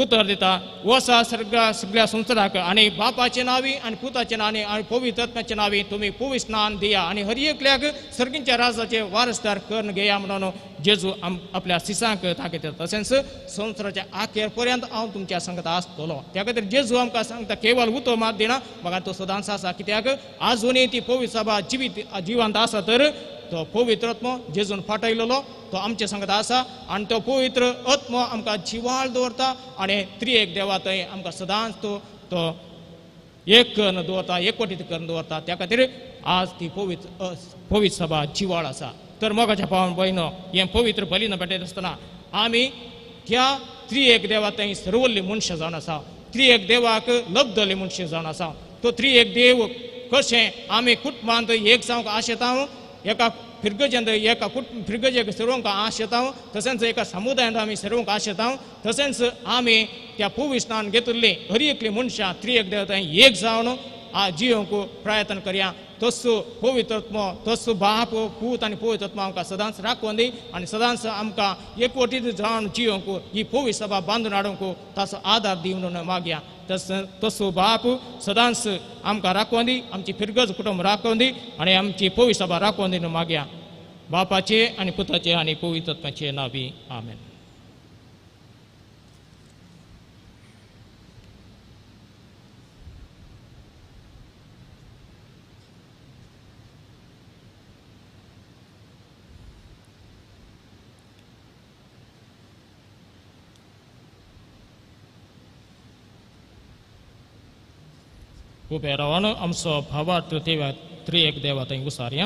उतर दिता वसा सगळ्या संवसाराक आनी बापाचे नावी आनी पुताचे नावी आनी पवित्र आत्म्याचे नावी तुमी पवित्र स्नान दिया आनी हर एकल्याक सर्गींच्या राजाचे वारसदार करून घेया म्हणून जेजू आपल्या सिसांक दाखयता तशेंच संवसाराच्या आखेर पर्यंत हांव तुमच्या संगत आसतलो त्या खातीर जेजू आमकां सांगता केवळ उतो मात दिना म्हाका तो सदांच आसा कित्याक आजुनूय ती पवित्र सभा जिवंत आसा तर तो पवित्र आत्मो जेजून फाटयलेलो तो आमचे सांगत आसा आनी तो पवित्र आत्मो आमकां जिवाळ दवरता आनी त्रिएक देवा थंय आमकां सदांच तो एक करून दवरता एकवटीत करून दवरता त्या खातीर आज ती पवित्र सभा जिवाळ आसा तर मोगाच्या भावान भयणो हें पवित्र बलिदान भेटयत आसतना आमी त्या त्रिएक देवा थंय सर्वल्ली मनशां जावन आसा त्रिएक देवाक लब्धले मनशां जावन आसा तो त्रिएक देव कशें आमी कुटुंबांत एक जावंक आशेता एका फिरगजेंत एका फिरगजेक सर्वंक आश येता तशेंच एका समुदायांत आमी सर्वंक आश येता तशेंच आमी त्या पवित्र स्नान घेतिल्ली हर एकली मनशां त्रिएक देवता एक जावन जियोंक प्रयत्न करया तसो पवित्र आत्मो तसो बाप पूत आनी पवित्र आत्मा आमकां सदांच राखून दी आनी सदांच आमकां एकवटीत जावन जियोंक ही पवित्र सभा बांदून हाडूंक ताचो आदार दी म्हणून मागया तसो बाप सदांच आमकां राखून दी आमची फिरगज कुटुंब राखून दी आनी आमची पवित्र सभा राखून दी मागया बापाचे आनी पुताचे आनी पवित्र आत्म्याचे नावी आमेन. उबे रावन आमचो भावार्थ त्रिएक देवा थंय उसारया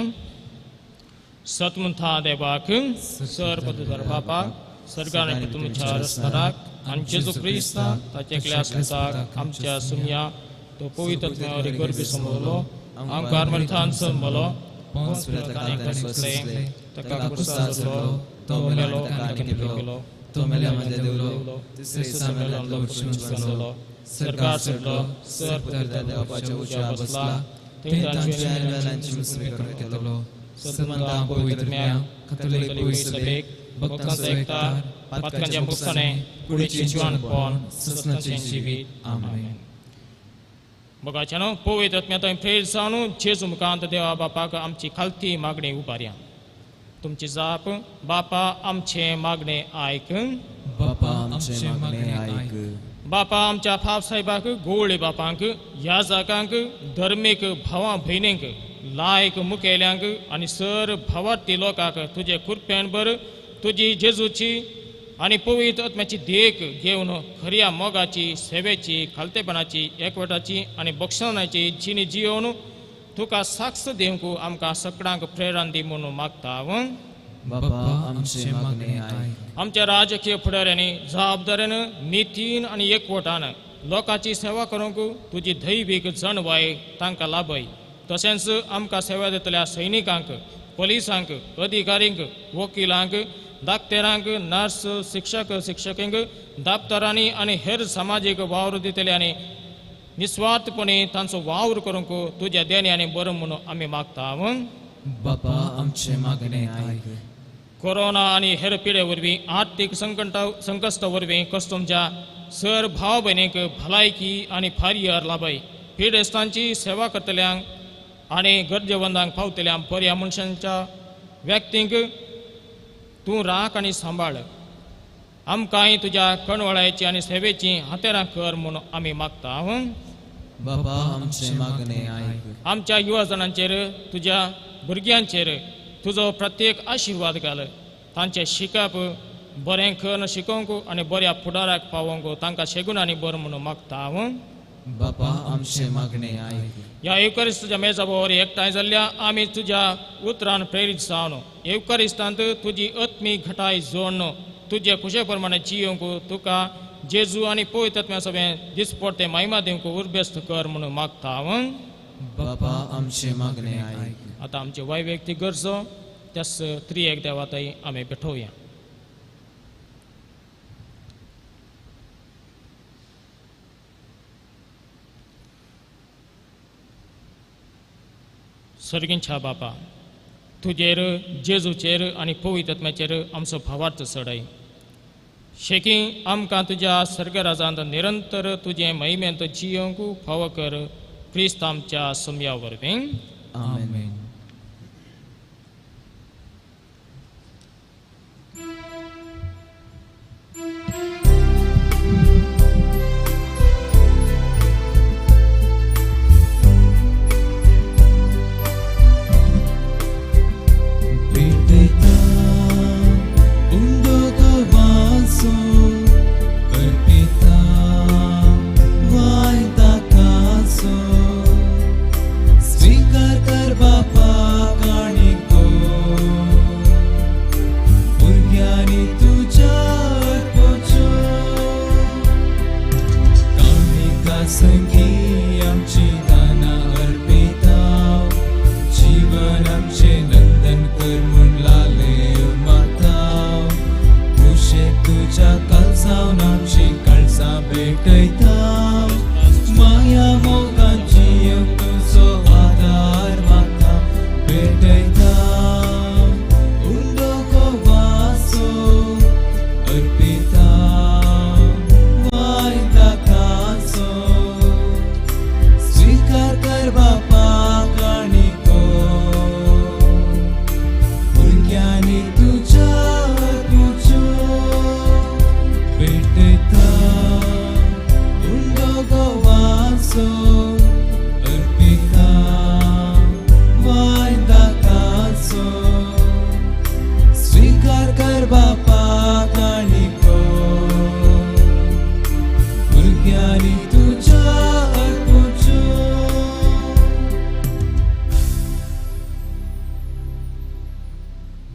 सतमंथा देवाक सर्वपदर बापाक सर्गान तुमच्या रस्ताराक आनी जेजू क्रिस्ता ताचे एकल्या सुताक आमच्या सुम्या तो पवित्र आत्म्यावरी गरबी समोलो आमकां आर्मर्थान संबलो पोंस पिलातान बसले ताका क्रुसार जालो तो मेलो आनी गेलो तो मेल्यामध्ये देवलो तिसरे दिसा मेलो उठून जालो सरकार सुटलो सर्वपदर देवाच्या उज्या बसला ते तांची मुसमी करून केलो सतमंता पवित्र म्या कथोलिक पवित्र सभेक भक्तांचो एकतार पातकांच्या मुक्ताने पुढेची जीवनपण ससनाचे जिवीत आमेन. बघाच्यानो पवित्र आत्म्यात प्रेर जावन जेजू मुखांत देवा बापाक आमची खालती मागणी उबारया. तुमची जाप बापा आमचे मागणे आयक बापा आमचे मागणे आयक बापा आमच्या फापसाहेबाक गोवळे बापांक याजकांक धर्मीक भावां भयणींक लायक मुखेल्यांक आनी सर भावार्थी लोकांक तुजे कृपेन बर तुजी जेजूची आनी पवित्र आत्म्याची देख घेवन खऱ्या मोगाची सेवेची खालतेपणाची एकवटाची आनी बक्षणाची जिणी जियोवन तुका साक्ष दिवंक आमकां सगळ्यांक प्रेरण दी म्हणून मागता हांव. बापा आमचे मागणे आयक. आमच्या राजकीय फुडाऱ्यांनी जबाबदारेन नितीन आनी एकवटान लोकांची सेवा करूंक तुजी दैवीक जणवाय तांकां लाभय. तशेंच आमकां सेवा दितल्या सैनिकांक पुलिसांक अधिकारींक वकिलांक डाक्टरांक नर्स शिक्षक शिक्षकींक दाप्तरांनी आनी हेर सामाजीक वावर दितल्यांनी निस्वार्थपणे तांचो वावर करूंक तुज्या देण्याने बरं म्हणून आमी मागता हांव. बापा आमचे मागणे आयक. कोरोना आनी हेर पिडे वरवीं आर्थीक संकश्टा वरवीं कस्टमच्या सर भाव भयणीक भलायकी आनी फारियर लाभय. पिडेस्तांची सेवा करतल्यांक आनी गरजेवंतांक पावतल्या बऱ्या मनशांच्या व्यक्तींक तूं राख आनी सांबाळ. आमकांय तुज्या कणवळायची आनी सेवेची हातेरां कर म्हणून आमी मागता हांव. बापा आमचे मागणे आयक. आमच्या युवजनांचेर तुज्या भुरग्यांचेर तुजो प्रत्येक आशिर्वाद घाल. तांचे शिकप बरें खन शिकोवंक आनी बऱ्या फुडाराक पावोवंक तांकां शेगुणांनी बरें म्हणून मागता हांव. बापा आमचे मागणे आयक. ह्या एवकारिस्ताच्या मेजा बरोबर एकठांय जाल्ल्या आमी तुज्या उतरान प्रेरीत जावन एवकारिस्तांत तुजी आत्मी घटाय जोडन तुजे खुशे प्रमाणे जियोवंक तुका जेजू आनी पवित्र आत्म्या सगळें दिसपडते महिमा दिवंक उर्बेस्त कर म्हणून मागता हांव. बापा आमचे मागणे आयक. आतां आमचे वैयक्तीक गरजो त्यास त्रिएक देवाताई आमी पेटोवया. सर्गींच्या बापा तुजेर जेजूचेर आनी पवित्र आत्म्याचेर आमचो भावार्थ चडय. शेकी आमकां तुज्या सर्गराजांत निरंतर तुजे महिमेंत जियोवंक फावो कर. क्रिस्त आमच्या सुमया वरवीं आमेन.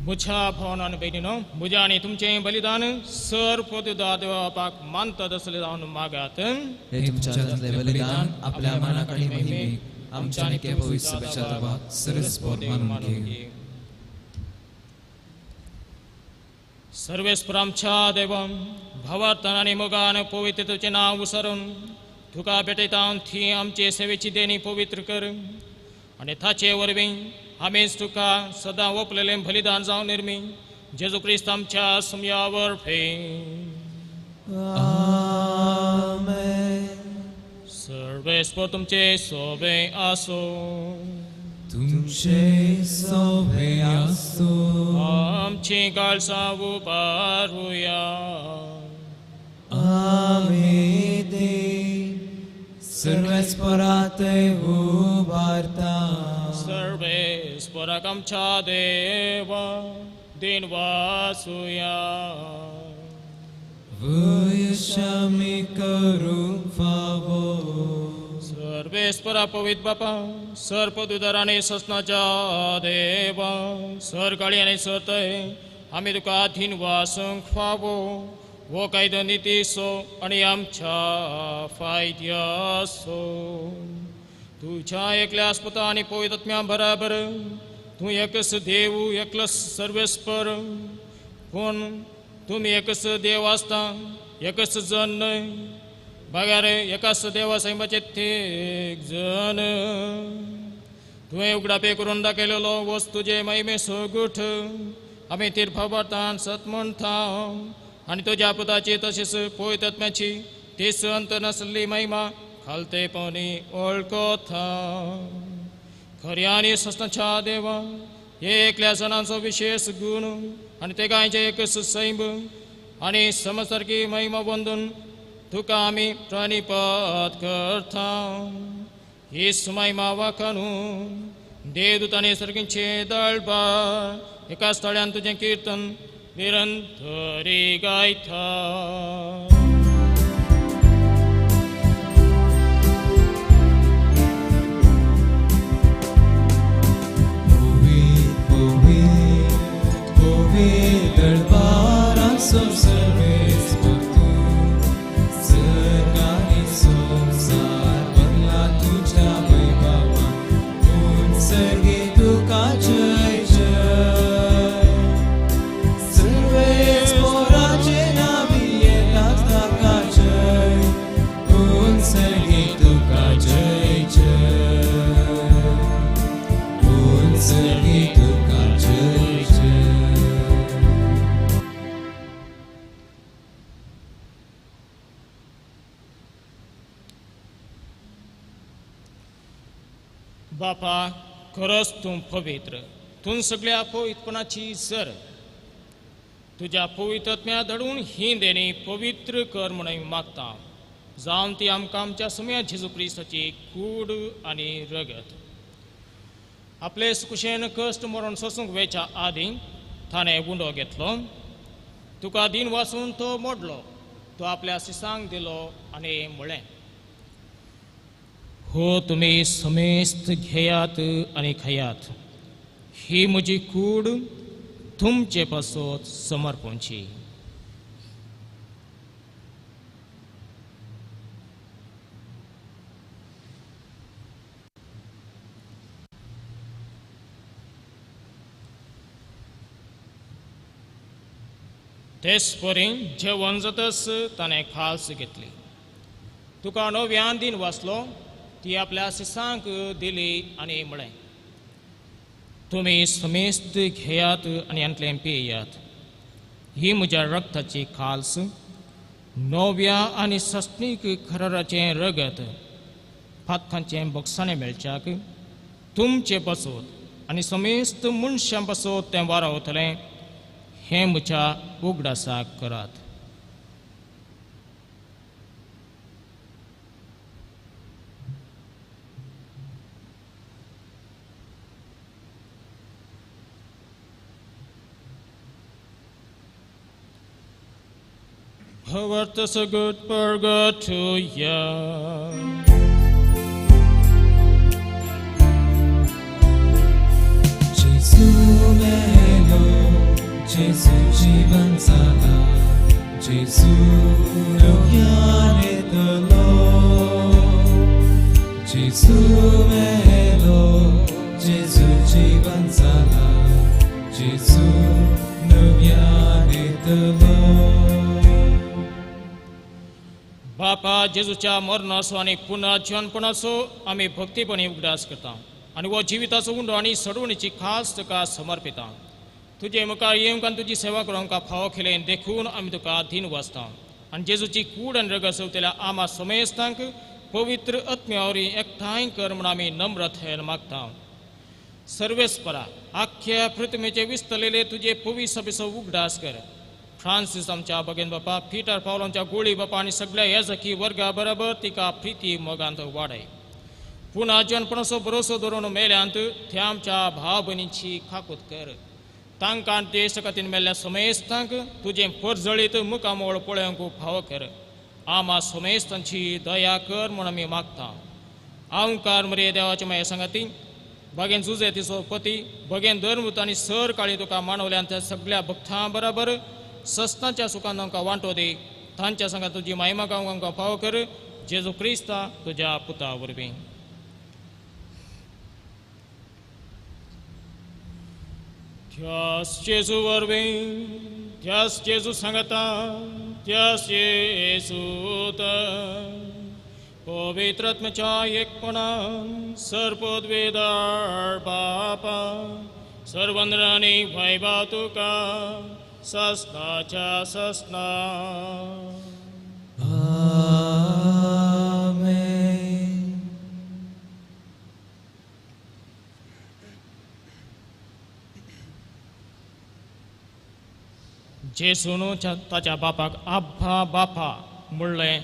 मुझ्या भावनान बहिणीनो मुझ्या आणि तुमचे बलिदान सर पोतदा देवापाक मानतात असले जाऊन मागात. हे तुमच्यातले बलिदान आपल्या मनाकडे महिमे आमच्या आणि पवित्र बेचाराबाद सरस्वत मानून घे. सर्वेस्पर आमच्या देवा भावार्थान आणि मोगान पवित्र तुझे नाव उसरून तुका भेटयता थी आमचे सेवेची देणी पवित्र कर आणि थाचे वरवीं आमीच तुका सदां ओपलेले बलिदान जावन निर्मी जेजू क्रिस्त आमच्या सुमयावर फे. आमेन. सर्वेस्पर तुमचे सोबे आसो. तुमचे सोबे आसो. आमची काळसा उबारूया. आम्ही ते सर्वेस्परात उभारता सर्वेस्परक आमच्या देवा दिन वासुया वयशामी करू फावो सर्वेस्परा पवित्र बापा सर्पदुदार आणि ससनाच्या देवा सरकाळी आणि सतय आम्ही तुका अधीन वासंक फावो वो कायदो नीती सो आणि आमच्या फायद्यासो तुझ्या एकल्या आस्पता आणि पवित्रात्म्या बराबर तू एकच देव एकलस सर्वेस्पर पण तुम्ही एकच देव असता एकच जण नाही बघा रे एकाच देवा सैमाचे ते जण तुवें उगडापे करून दाखयलेलो वस्तू जे महिमे सोगूठ आम्ही तीर्फावतान सत म्हणता आणि तुझ्या पुताची तशीच पवित्रात्म्याची तीच अंत नसली महिमा खालतेपणी ओळखता खऱ्या आणि सस्ताच्या देवा एकल्या सणांचो विशेष गुण आणि ते गायचे एकच सैम आणि समसारखी महिमा बंधून तुका आम्ही प्रणिपात करता ही महिमा वाखानू देवदूताने सर्गींचे दळबार एका स्थळ्यान तुझे कीर्तन निरंतरी गायता बापा खरंच तू पवित्र तू सगळ्या पवित्रपणाची सर तुझ्या पवित्रत्म्या धडून ही देणे पवित्र कर म्हणून मागता जावन ती आमकां आमच्या समयात जेजू क्रिस्ताची कूड आणि रगत आपले कुशेन कश्ट मरण सोसूंक वेच्या आदी ताणें गुंडो घेतलो तुका दिन वाचून तो मोडलो तो आपल्या शिसांक दिलो आणि म्हळें हो तुम्ही समेस्त घेयात आणि खायात ही म्हजी कूड तुमचे पासत समर्पणची तेच परी जेवण जातच ताणें खास घेतली तुका नव्यान दिन वाचलो ती आपल्या शिसांक दिली आणि म्हळें तुम्ही समेस्त घेयात आणि यांतलें पियेयात ही म्हज्या रक्ताची खालस नव्या आणि सस्नीक खराराचें रगत फातखांचें बक्षाणें मेळच्याक तुमचे पासत आणि समेस्त मनशां पासत तें वारावतलें हें म्हज्या उगडासाक करात Howard is a good burger to you. जेसू मेलो जेसू जीवन जाला जेसू नव्यान येतलो जेसू मेलो जेसू जीवन जाला जेसू नव्यान येतलो बापा जेजूच्या मरणाचो आणि पुन्हा जीवनपणाचो आम्ही भक्तीपणे उगडास करता आणि वो जिविताचो उंडो आणि सडवणीची खास तुका समर्पिता तुझे मुखार येवंक आनी तुजी सेवा करूंक फावो केलें देखून आमी तुका दिन वाचता आनी जेजूची कूड आनी रगत सवतेल्या आमा समेस्तांक पवित्र आत्म्यावरी एकठांय कर म्हूण आमी नम्रथेन मागता सर्वेस्परा आख्या पृथ्वीचे विस्तलेले तुजे पवी सभेचो उगडास कर फ्रांसीस आमच्या बगेन बापा, पीटर पावल आमच्या गोळी बापा आणि सगळ्या याजकी वर्गा बरोबर तिका प्रिती मोगांत वाडाय. पुन्हा जनपणाचो भरोसो धरून मेल्यांत त्या आमच्या भाव भयणींची खाकूत कर. तांकां देश खातीर मेल्ल्या समेस्तांक तुजें परजळीत मुखामोळ पळोवंक फाव कर. आमा समेस्तांची दया कर म्हूण आमी मागता. ओंकार मरे देवाच्या माया सांगाती बगेन जुजे तिचो पती बगेन धर्मूत आनी सर काळी तुका मानवल्यान त्या सगळ्या भक्तां बरोबर सस्तांच्या सुखान तांकां वांटो दे. तांच्या सांगा तुजी महिमा गावंक आमकां फाव कर. जेजू क्रिस्ता तुज्या पुता वरवीं. त्यास जेजू वरवीं, त्यास जेजू सांगता, त्यास येसूत पवित्रात्म्याच्या एकपणान सर्वोद्वेदाळ बापा सर्वंद्रांनी वैभव तुका सस्ताच्या सस्ता. आमेन. जेसून ताच्या बापाक आब्बा बापा म्हणलें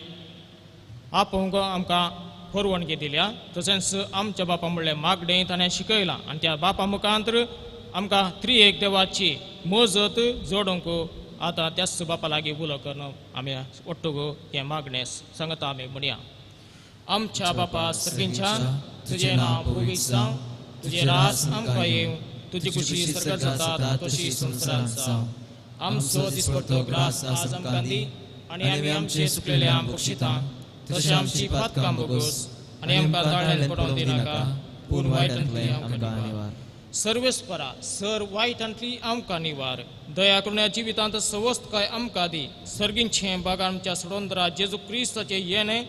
आपोवंक आमकां परवानगी दिल्या. तशेंच आमच्या बापा म्हणलें मागणें ताणें शिकयलां आनी त्या बापा मुखांतर आमकां त्रिएक देवाची मजत जोडूंक आतां त्याच बापा लागीं उलो करून आमी ओट्टूक हें मागणें सांगता आमी म्हणया. आमच्या बापा सर्गींच्या तुजें नांव पवित्र जावं, तुजें राज आमकां येवं, तुजी खुशी स्वर्गांत जाता तशी संवसारांत जावं. आमचो दिसपट्टो ग्रास आज आमकां दी आनी आमी आमचे चुकलेल्या बक्षिता तशें आमची पातकां बोगोस आनी आमकां ताळ्यान पडोवंक दिनाका पूण वायटांतली आमकां निवार. सर्वेस्परा सर वायटांतली आमकां निवार. दया करून ह्या जिवितांत सवस्त काय आमकां दी. सर्गींचें बागा आमच्या सोडोंदरा जेजू क्रिस्ताचें येणें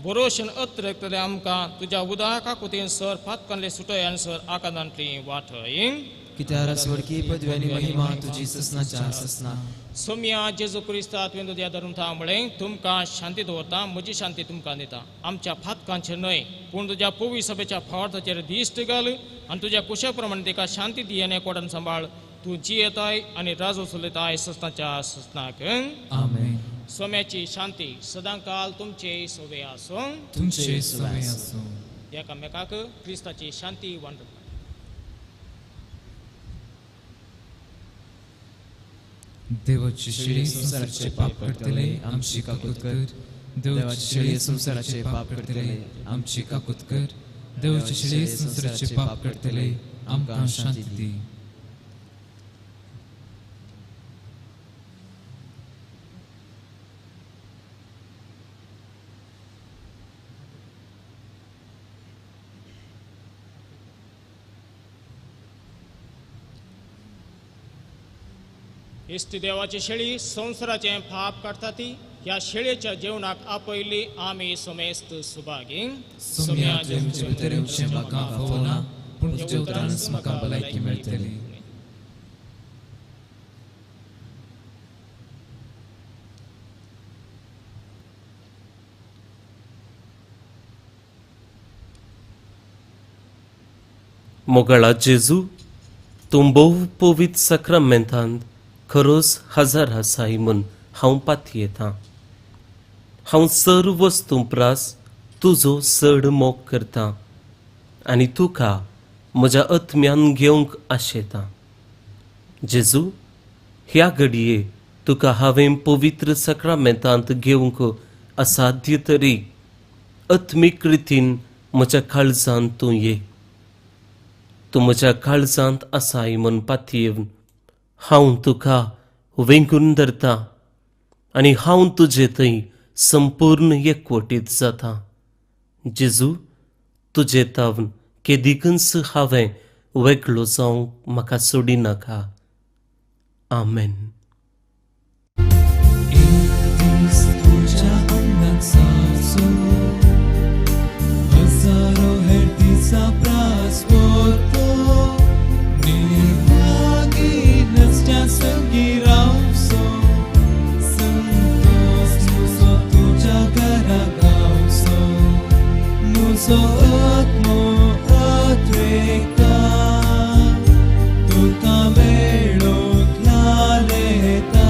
भरोशेन अत्रकतलें आमकां तुज्या उदाका कुतेन सर पातकांतले सुटय आनी सर आकांतांतली वाटय. कित्याक स्वर्गीय पदव्यांनी महिमा तुजी ससनाच्या ससना. सोम्या जेजू क्रिस्ता तुवें तुज्या धर्मता म्हळें तुमकां शांती दवरता, म्हजी शांती तुमकां दिता. आमच्या फातकांचेर न्हय पूण तुज्या पवी सभेच्या फावर्थाचेर दिश्ट घाल आनी तुज्या कुशा प्रमाणे तिका शांती दी आनी कोटान सांबाळ. तूं जियेताय आनी राजो चलयताय ससनाच्या ससनाक. आमेन. सोम्याची शांती सदांकाल तुमचे सोबे आसूं. तुमचे सवे आसूं. एकामेकाक क्रिस्ताची शांती वांट. देवाची शिडी संसाराचे पाप करतले आमची काकूत कर. देवाची शिडी संसाराचे पाप करतले आमची काकूत कर. देवाची शिडी संसाराचे पाप करतले आमकां शांती दी. इश्ट देवाची शेळी संवसाराचें पाप काडटा ती. ह्या शेळयेच्या जेवणाक आपयली आमी समेस्त सुभागी. सोम्या तुमचे भितर येवचें म्हाका फावो ना पूण तुज्या उतरानच म्हाका भलायकी मेळटली. मोगळा जेजू तूं भोव पवित्र सक्रामेंतांत खरोच हजार आसाय म्हूण हांव पातयेतां. हांव सर्व वस्तू प्रास तुजो चड मोग करतां आनी तुका म्हज्या आत्म्यान घेवंक आशेतां. जेजू ह्या घडये तुका हांवें पवित्र सक्रामेंतांत घेवंक असाध्य तरी आत्मीक रितीन म्हज्या काळजांत तूं ये. तूं म्हज्या काळजांत आसाय म्हूण पातयेवन हांव तुका वेंगून धरतां आनी हांव तुजे थंय संपूर्ण एकवटीत जाता. जेजू तुजे तावन केदिकच हांवें वेगळो जावंक म्हाका सोडी नाका. आमेन. So atmo atveka tuka melo klaleta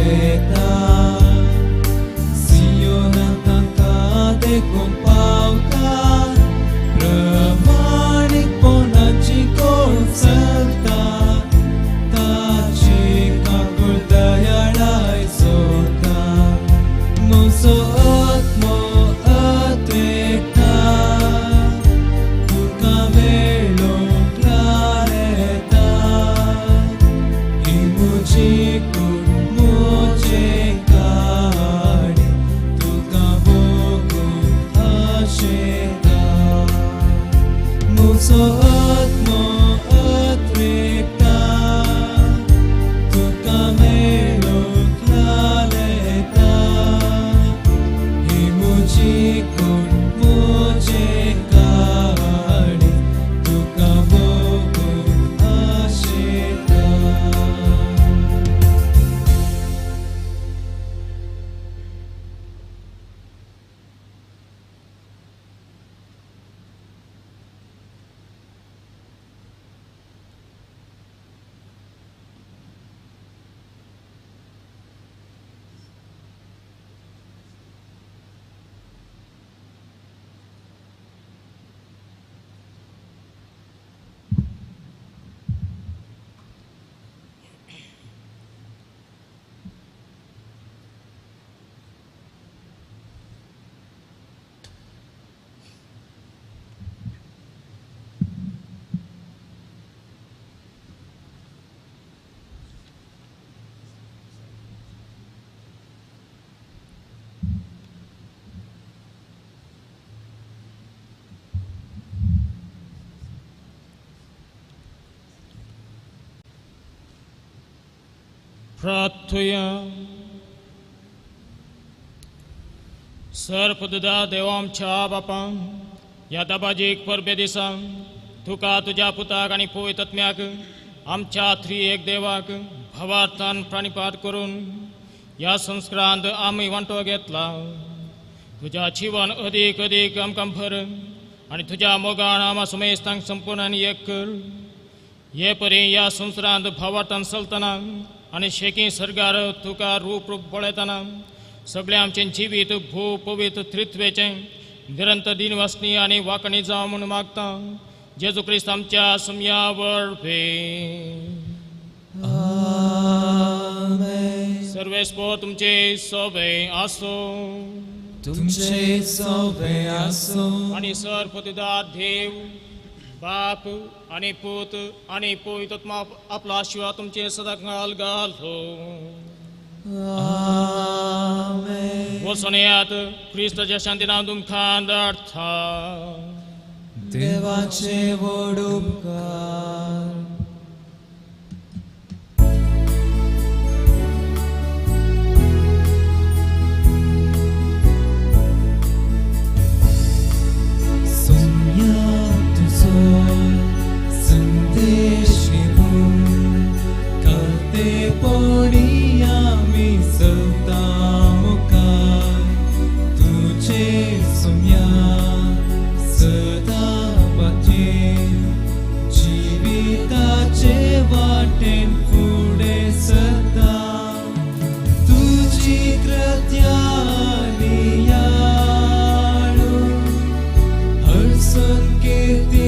clareta Sionan tankar देखून पावतात प्रमाणिकपणाची कोण चलतात ताची काकूळ दयाळाय सोडता म्हजो आत्मो अद्वैता तुका मेळूंक लारेता ही म्हजी कूड म्हजे गाडी तुका बघूंक आशेता म्हजो आत्मो अद्वैता तुका मेळूंक लारेता ही म्हजी कूड म्हजे गाडी तुका बघूंक आशेता प्रार्थया सर्पदुदा देवा आमच्या बापा या दाबाजीक परबे दिसा तुका तुझ्या पुताक आणि पवित्रात्म्याक आमच्या थ्री एक देवाक भावार्थान प्राणिपात करून या संस्कारांत आम्ही वांटो घेतला तुझ्या जीवन अधिक अधिक आमकां भर आणि तुझ्या मोगान आम्हा समेस्तांक संपूर्ण एक कर ये परी या संस्कारांत भावार्थान चलतना आणि शेकी सर्गार तुका रूप रूप पळयतना सगळे आमचे जिवीत भू पवित्र त्रित्वेचे निरंतर दिनवासनी आणि वाकणी जावं म्हणून मागता जेजू ख्रिस्त आमच्या समयावर सर्वेस्पो तुमचे सोबे असो तुमचे सोबे असो आणि सर्वपिता देव बाप आणि पूत आणि पवित्रात्मा आपला आशीर्वाद तुमचे सदाकाळ घालो आमेन वसण्यात ख्रिस्ताच्या शांतीनाम तुमकां धाडटा देवाचे व्हड उपकार संदेश घेऊन कळते पोणी आम्ही चलता मुखार तुझे सुम्या सदा बाचे जिविताचे वाटेन फुडे सदा तुझी कृत्या नियाळू हरसन केते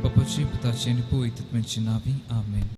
Bapaci, Putaci, and Poet, mention Navi. Amen.